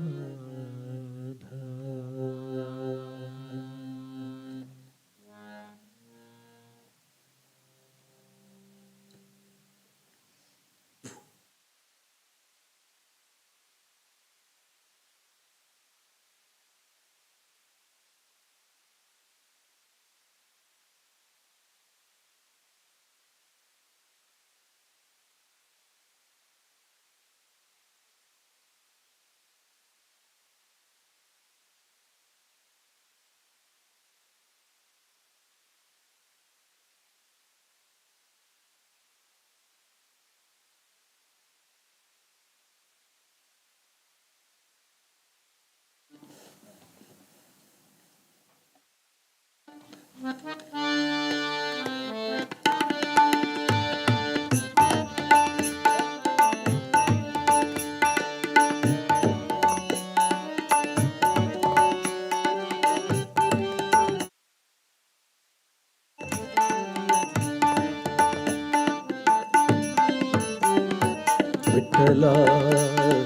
Vittala,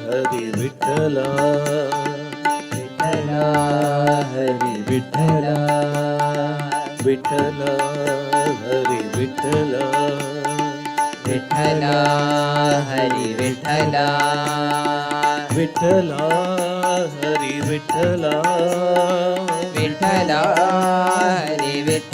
Hari Vittala, Vittala, Hari Vittala, Vittala, Hari Vittala, Vittala, Hari Vittala, Vittala, Hari Vittala, Vittala,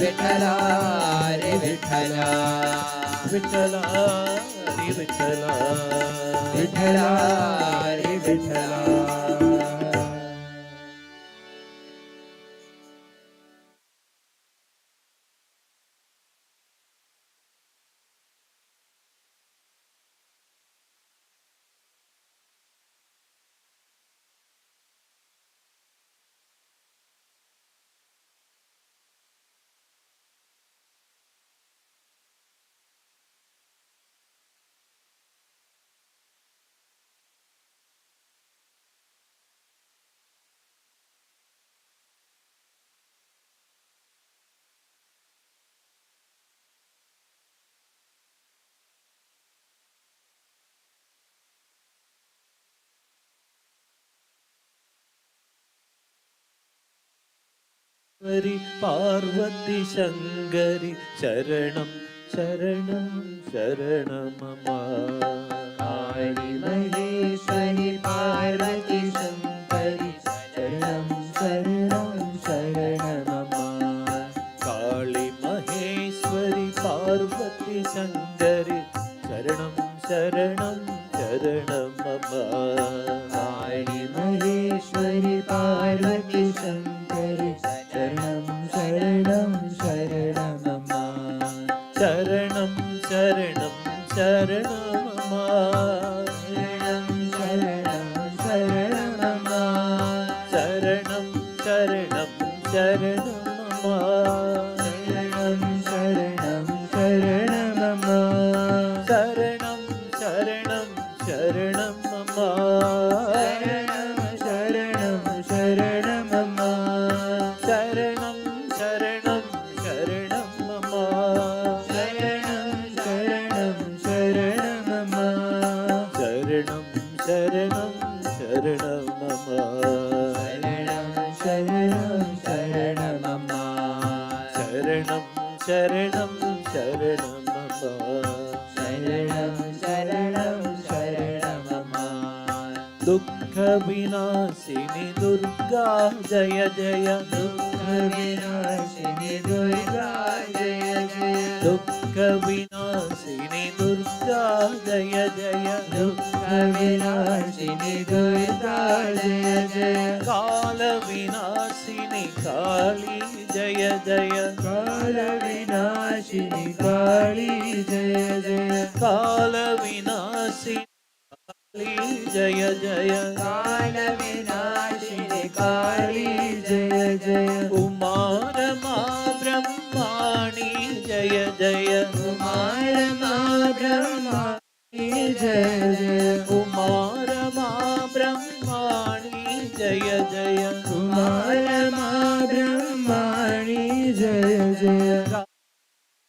Vitthala रे विठ्ठला विठ्ठला रे विठ्ठला विठ्ठला रे विठ्ठला हरि पार्वती शङ्करि शरणं शरणं शरणमम काली महेश्वरी पार्वती शङ्करि शरणं शरणं शरणमम काली महेश्वरी पार्वती शङ्करि शरणं शरणं शरणमम काली महेश्वरी पार्वती शङ्करि शरणं शरणं शरणमम शरणं शरणं शरणमम शरणं शरणं शरणमम शरणं शरणं शरणमम शरणं शरणं शरणमम शरणं शरणं शरणं मम शरणं शरणं मम शरणं शरणं शरणं मम शरणं शरणं शरणं मम शरणं शरणं शरणं मम शरणं शरणं शरणं मम शरणं शरणं शरणं मम शरणं शरणं शरणं मम दुःखविनाशिनि दुर्गा जय जय दुःखविनाशिनी दुर्गा जय जय दुःखविनाशिनि दुर्गा जय जय दुःखविनाशिनी दुर्गा जय जय कालविनाशिनि काली जय जय कालविनाशिनी काली जय जय कालविनाशिनि काली जय जय कालविनाशिनी काली जय जय उमारमा ब्रह्माणि जय जय कुमारमा ब्रह्माणि जय जय उमारमा ब्रह्माणि जय जय कुमारमा ब्रह्माणि जय जय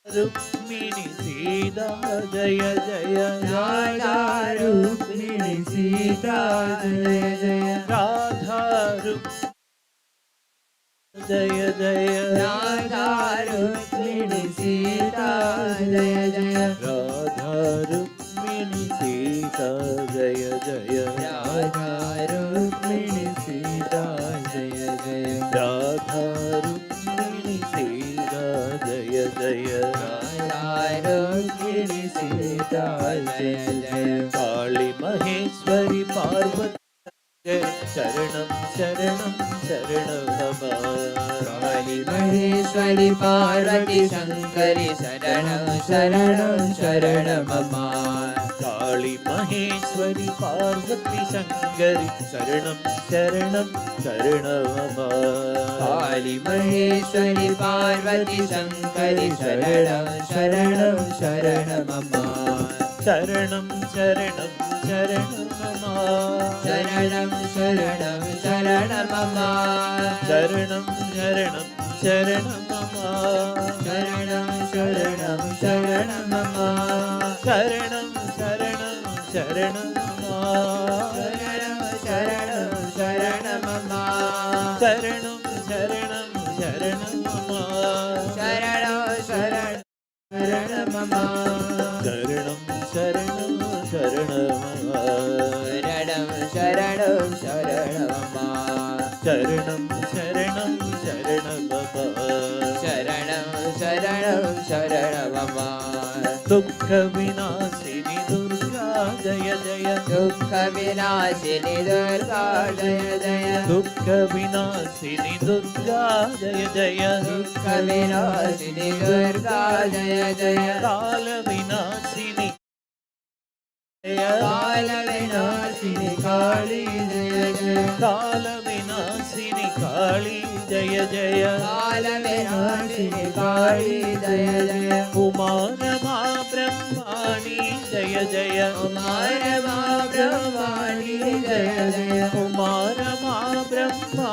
रुक्मिणी सीता जय जय राधा रुक्मिणी सीता जय जय राधा जय जय राधा रुक्मिणी सीता जय जय राधा रुक्मिणी सीता जय जय राधा रुक्मिणी सीता जय जय राधा रुक्मिणी सीता जय जय राधा रुक्मिणी सीता जय जय काली महेश्वरी पार्वती शरणं शरणं शरणं मम काली महेश्वरी पार्वती शङ्करि शरणं शरणं शरणं मम काली महेश्वरी पार्वती शङ्करि शरणं शरणं शरणं मम काली महेश्वरी पार्वती शङ्करि शरणं शरणं शरणं मम शरणं शरणं शरणं मम शरणं शरणं शरणं मम शरणं शरणं शरणं मम शरणं शरणं शरणं मम शरणं शरणं शरणं मम शरणं शरणं शरणं मम शरणं शरणं शरणं मम शरणं शरणं शरणं मम शरणं शरणं शरणं मम शरणं शरणं शरणं मम शरणं शरणं शरणं Baba. Sharanam Sharanam Sharanamama. Dukkha Vinashini Durga Jaya Jaya. Dukkha Vinashini Durga Jaya Jaya. Dukkha Vinashini Durga Jaya Jaya. Dukkha Vinashini Durga Jaya Jaya. Kala Vinashini Jaya. Kala Vinashini Kali Jaya Jaya. Kala Vinashini Kali Jaya Jaya. Kala Vinashini Kali Jaya Jaya. Umarama Brahmani Jaya Jaya. Umarama Brahmani Jaya Jaya. Umarama Brahma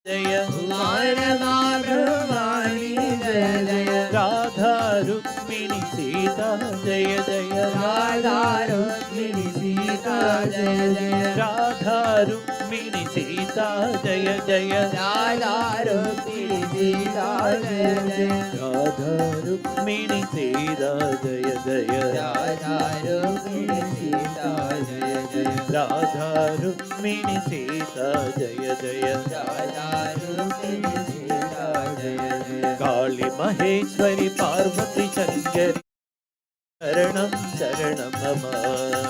Jaya. Umarama Brahmani Jaya Jaya. Radha Rukmini Sita Jaya Jaya. Radha Rukmini Sita Jaya Jaya. Radha Rukmini Sita Jaya Jaya. Radha Rukmini Sita Jaya Jaya. Radha Rukmini Sita Jaya Jaya. Radha Rukmini Sita Jaya Jaya. Radha Rukmini Sita Jaya Jaya. Radha Rukmini Sita Jaya Jaya. Kali Maheshwari Parvati Shankari Sharanam Sharanam Mama.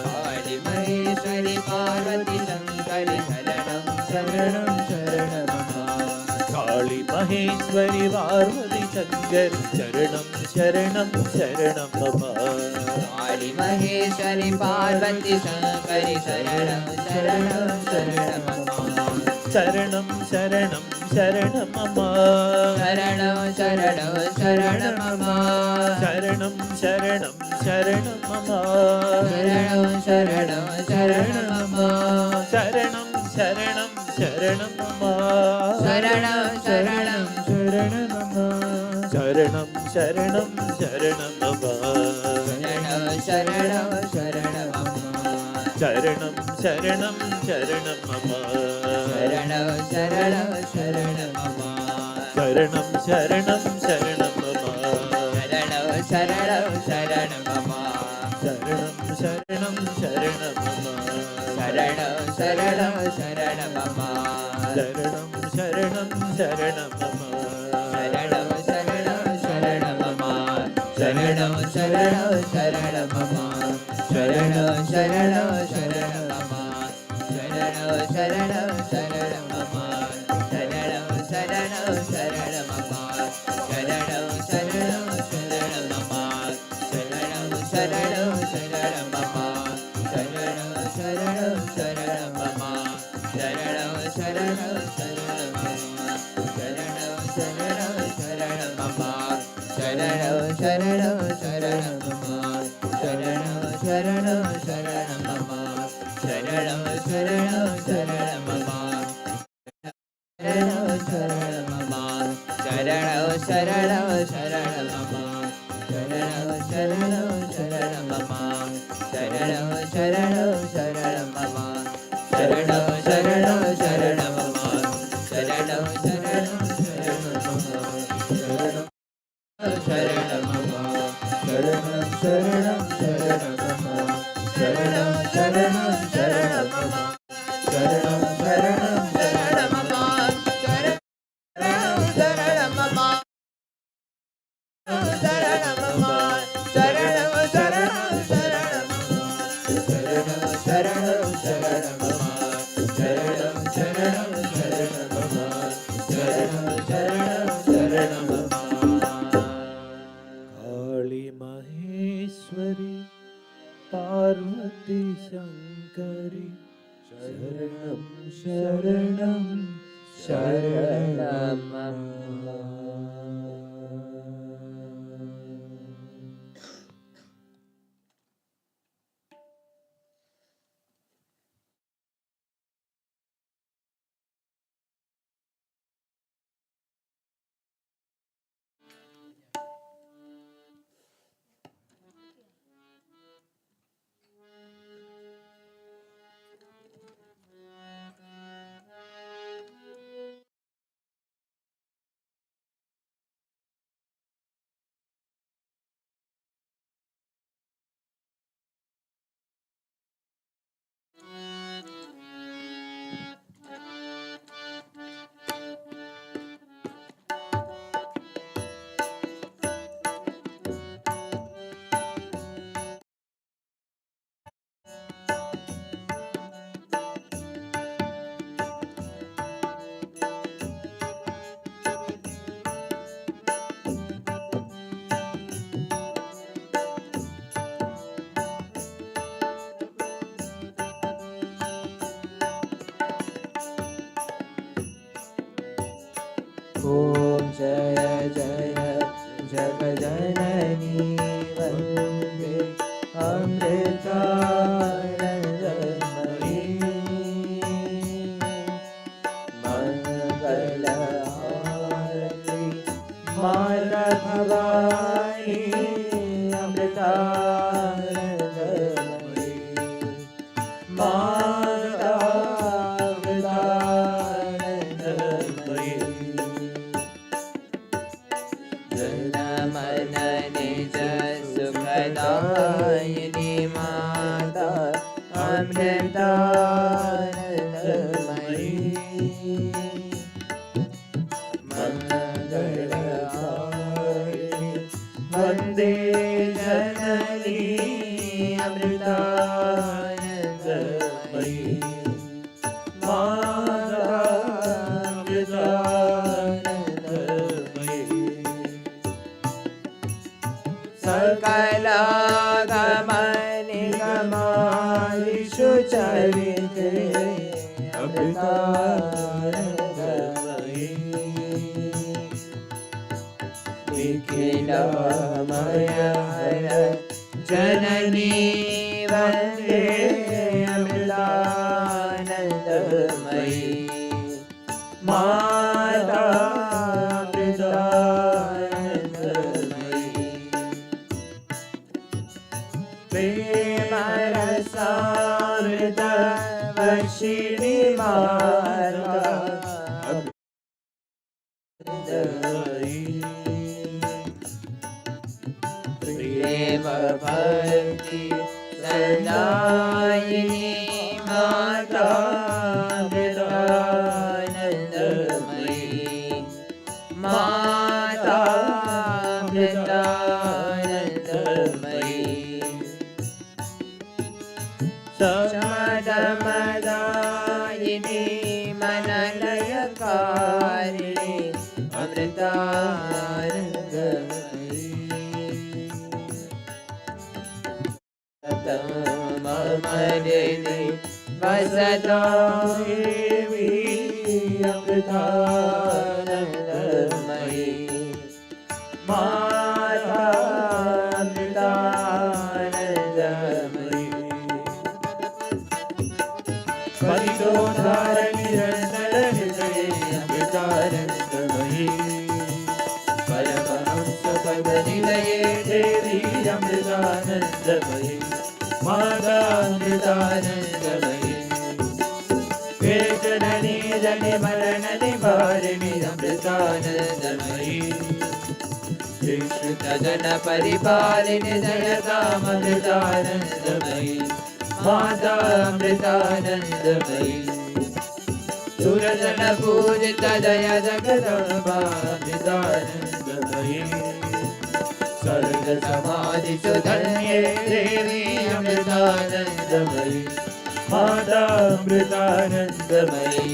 Kali Maheshwari Parvati Shankari Sharanam Sharanam Sharanamama. Kali Maheshwari Parvati Shankari Sharanam Sharanam Sharanam Mama. Kali Maheshwari Parvati Shankari Sharanam Sharanam Sharanamama. Sharanam Sharanam Sharanam Mama. Sharanam Sharanam Sharanamama. Sharanam Sharanam Sharanam Mama. Sharanam Sharanam Sharanamama. Sharanam Sharanam Sharanam Mama. Sharanam Sharanam Sharanamama. Sharanam Sharanam Sharanam Mama. Sharanam Sharanam Sharanamama. Sharanam Sharanam Sharanam Mama. Sharanam Sharanam Sharanamama. Sharanam Sharanam Sharanam Mama. Sharanam Sharanam Sharanamama. Sharanam Sharanam Sharanam Mama. Sharanam Sharanam Sharanamama. Sharanam Sharanam Sharanam Mama. Sharanam Sharanam Sharanamama. Sharanam Sharanam Sharanamama. Sharanam Sharanam Sharanamama. Sharanam Sharanam Sharanamama. Sharanam Sharanam Sharanamama. Sharanam Sharanam Sharanamama. Sharanam Sharanam Sharanamama. Sharanam Sharanam Sharanamama. Sharanam Sharanam Sharanamama. Sharanam Sharanam Sharanamama. Sharanam Sharanam Sharanamama. Sharanam Sharanam Sharanamama. Sharanam Sharanam Sharanamama. Sharanam Sharanamama. Sharanam Sharanam Sharanamama. Sharanam Sharanam Sharanamama. Sharanam Sharanam Sharanamama. Sharanam Sharanam Sharanamama. Sharanam Sharanam Sharanamama. Sharanamama. Sharanam Sharanam Sharanamama. Sharanam Sharanam Sharanamama. Sharanam Sharanam Sharanamama. Sharanam Sharanamama. Sharanamama. Sharanam Sharanam Sharanamama. Sharanam Sharanam Sharanamama. Sharanam Sharanam Sharanamama. Sharanam Sharanam Sharanamama. Kali Maheshwari Parvati Shankari Sharanam Sharanam Sharanamama. ॐ जय जय जगजननी वन्दे अमृतानन्दमयी मङ्गलहारति माता भवानी अमृतानन्दमयी माता अमृतानन्दमयी जनमन निज सुखदायिनी माता अमृतानन्दमयी मङ्गलहारिणी वन्दे जननी अमृतानन्दमयी माता अमृतानन्दमयी सकलागमनिगमादिषु चरिते अमृतानन्दमयी निखिलमय हर जननी वन्दे अमृतानन्दमयी माता अमृतानन्दमयी प्रेमरसामृत वर्षिणि माता अमृतमयी प्रेम भक्ति सदायिनी माता अमृतानन्दमयी माता अमृतानन्दमयी शमदमदायिनी मनलयकारिणी अमृतानन्दमयी ममरिणि वसतो देवी अमृतानन्दमयी माता अमृतानन्दमयी परितोधारणिरन्तरहृदये अमृतानन्दमयी परमहंसपदनिलये देवी अमृतानन्दमयी माता अमृतानन्दमयी हे जननी जनि मरण निवारिणि अमृतानन्दमयी हे श्रुतजन परिपालिनि जयताम् अमृतानन्दमयी माता अमृतानन्दमयी सुरजन पूजित जय जगदम्बा अमृतानन्दमयी सर्ग समाधि सुधन्ये देवी अमृतानन्दमयी माता अमृतानन्दमयी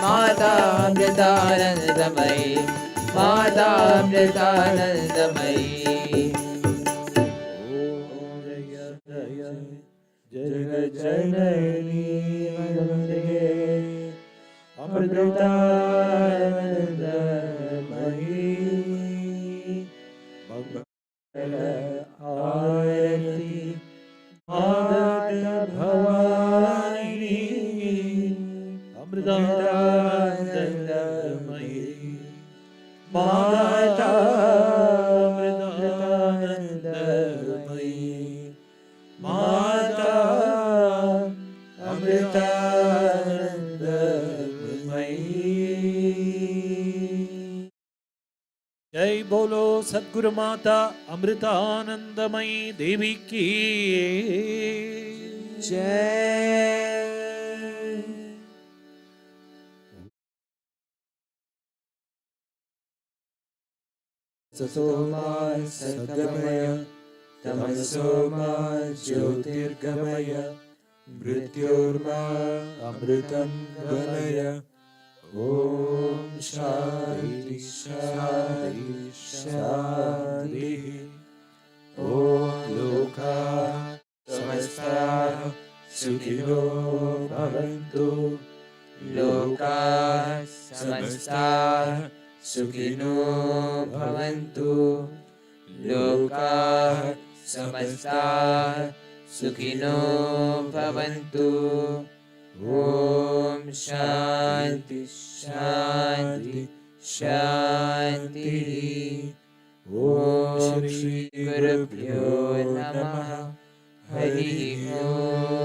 माता अमृतानन्दमयी माता अमृतानन्दमयी जगजननी वन्दे अमृतानन्दमयी आरती माता भवानी अमृतानन्दमयी माता अमृतानन्दमयी माता अमृतानन्दमयी। जय बोलो सद्गुरु माता अमृतानंदमयी देवी की जय। सतोमा सद्गमय तमसोमा ज्योतिर्गमय मृत्योर्मा अमृतं गमय। ॐ शान्ति शान्ति शान्तिः। ॐ लोकाः समस्ताः सुखिनो भवन्तु। लोकाः समस्ताः सुखिनो भवन्तु लोकाः समस्ताः सुखिनो भवन्तु ॐ शान्ति शान्ति शान्तिः ॐ श्री गुरुभ्यो नमः हरिः ॐ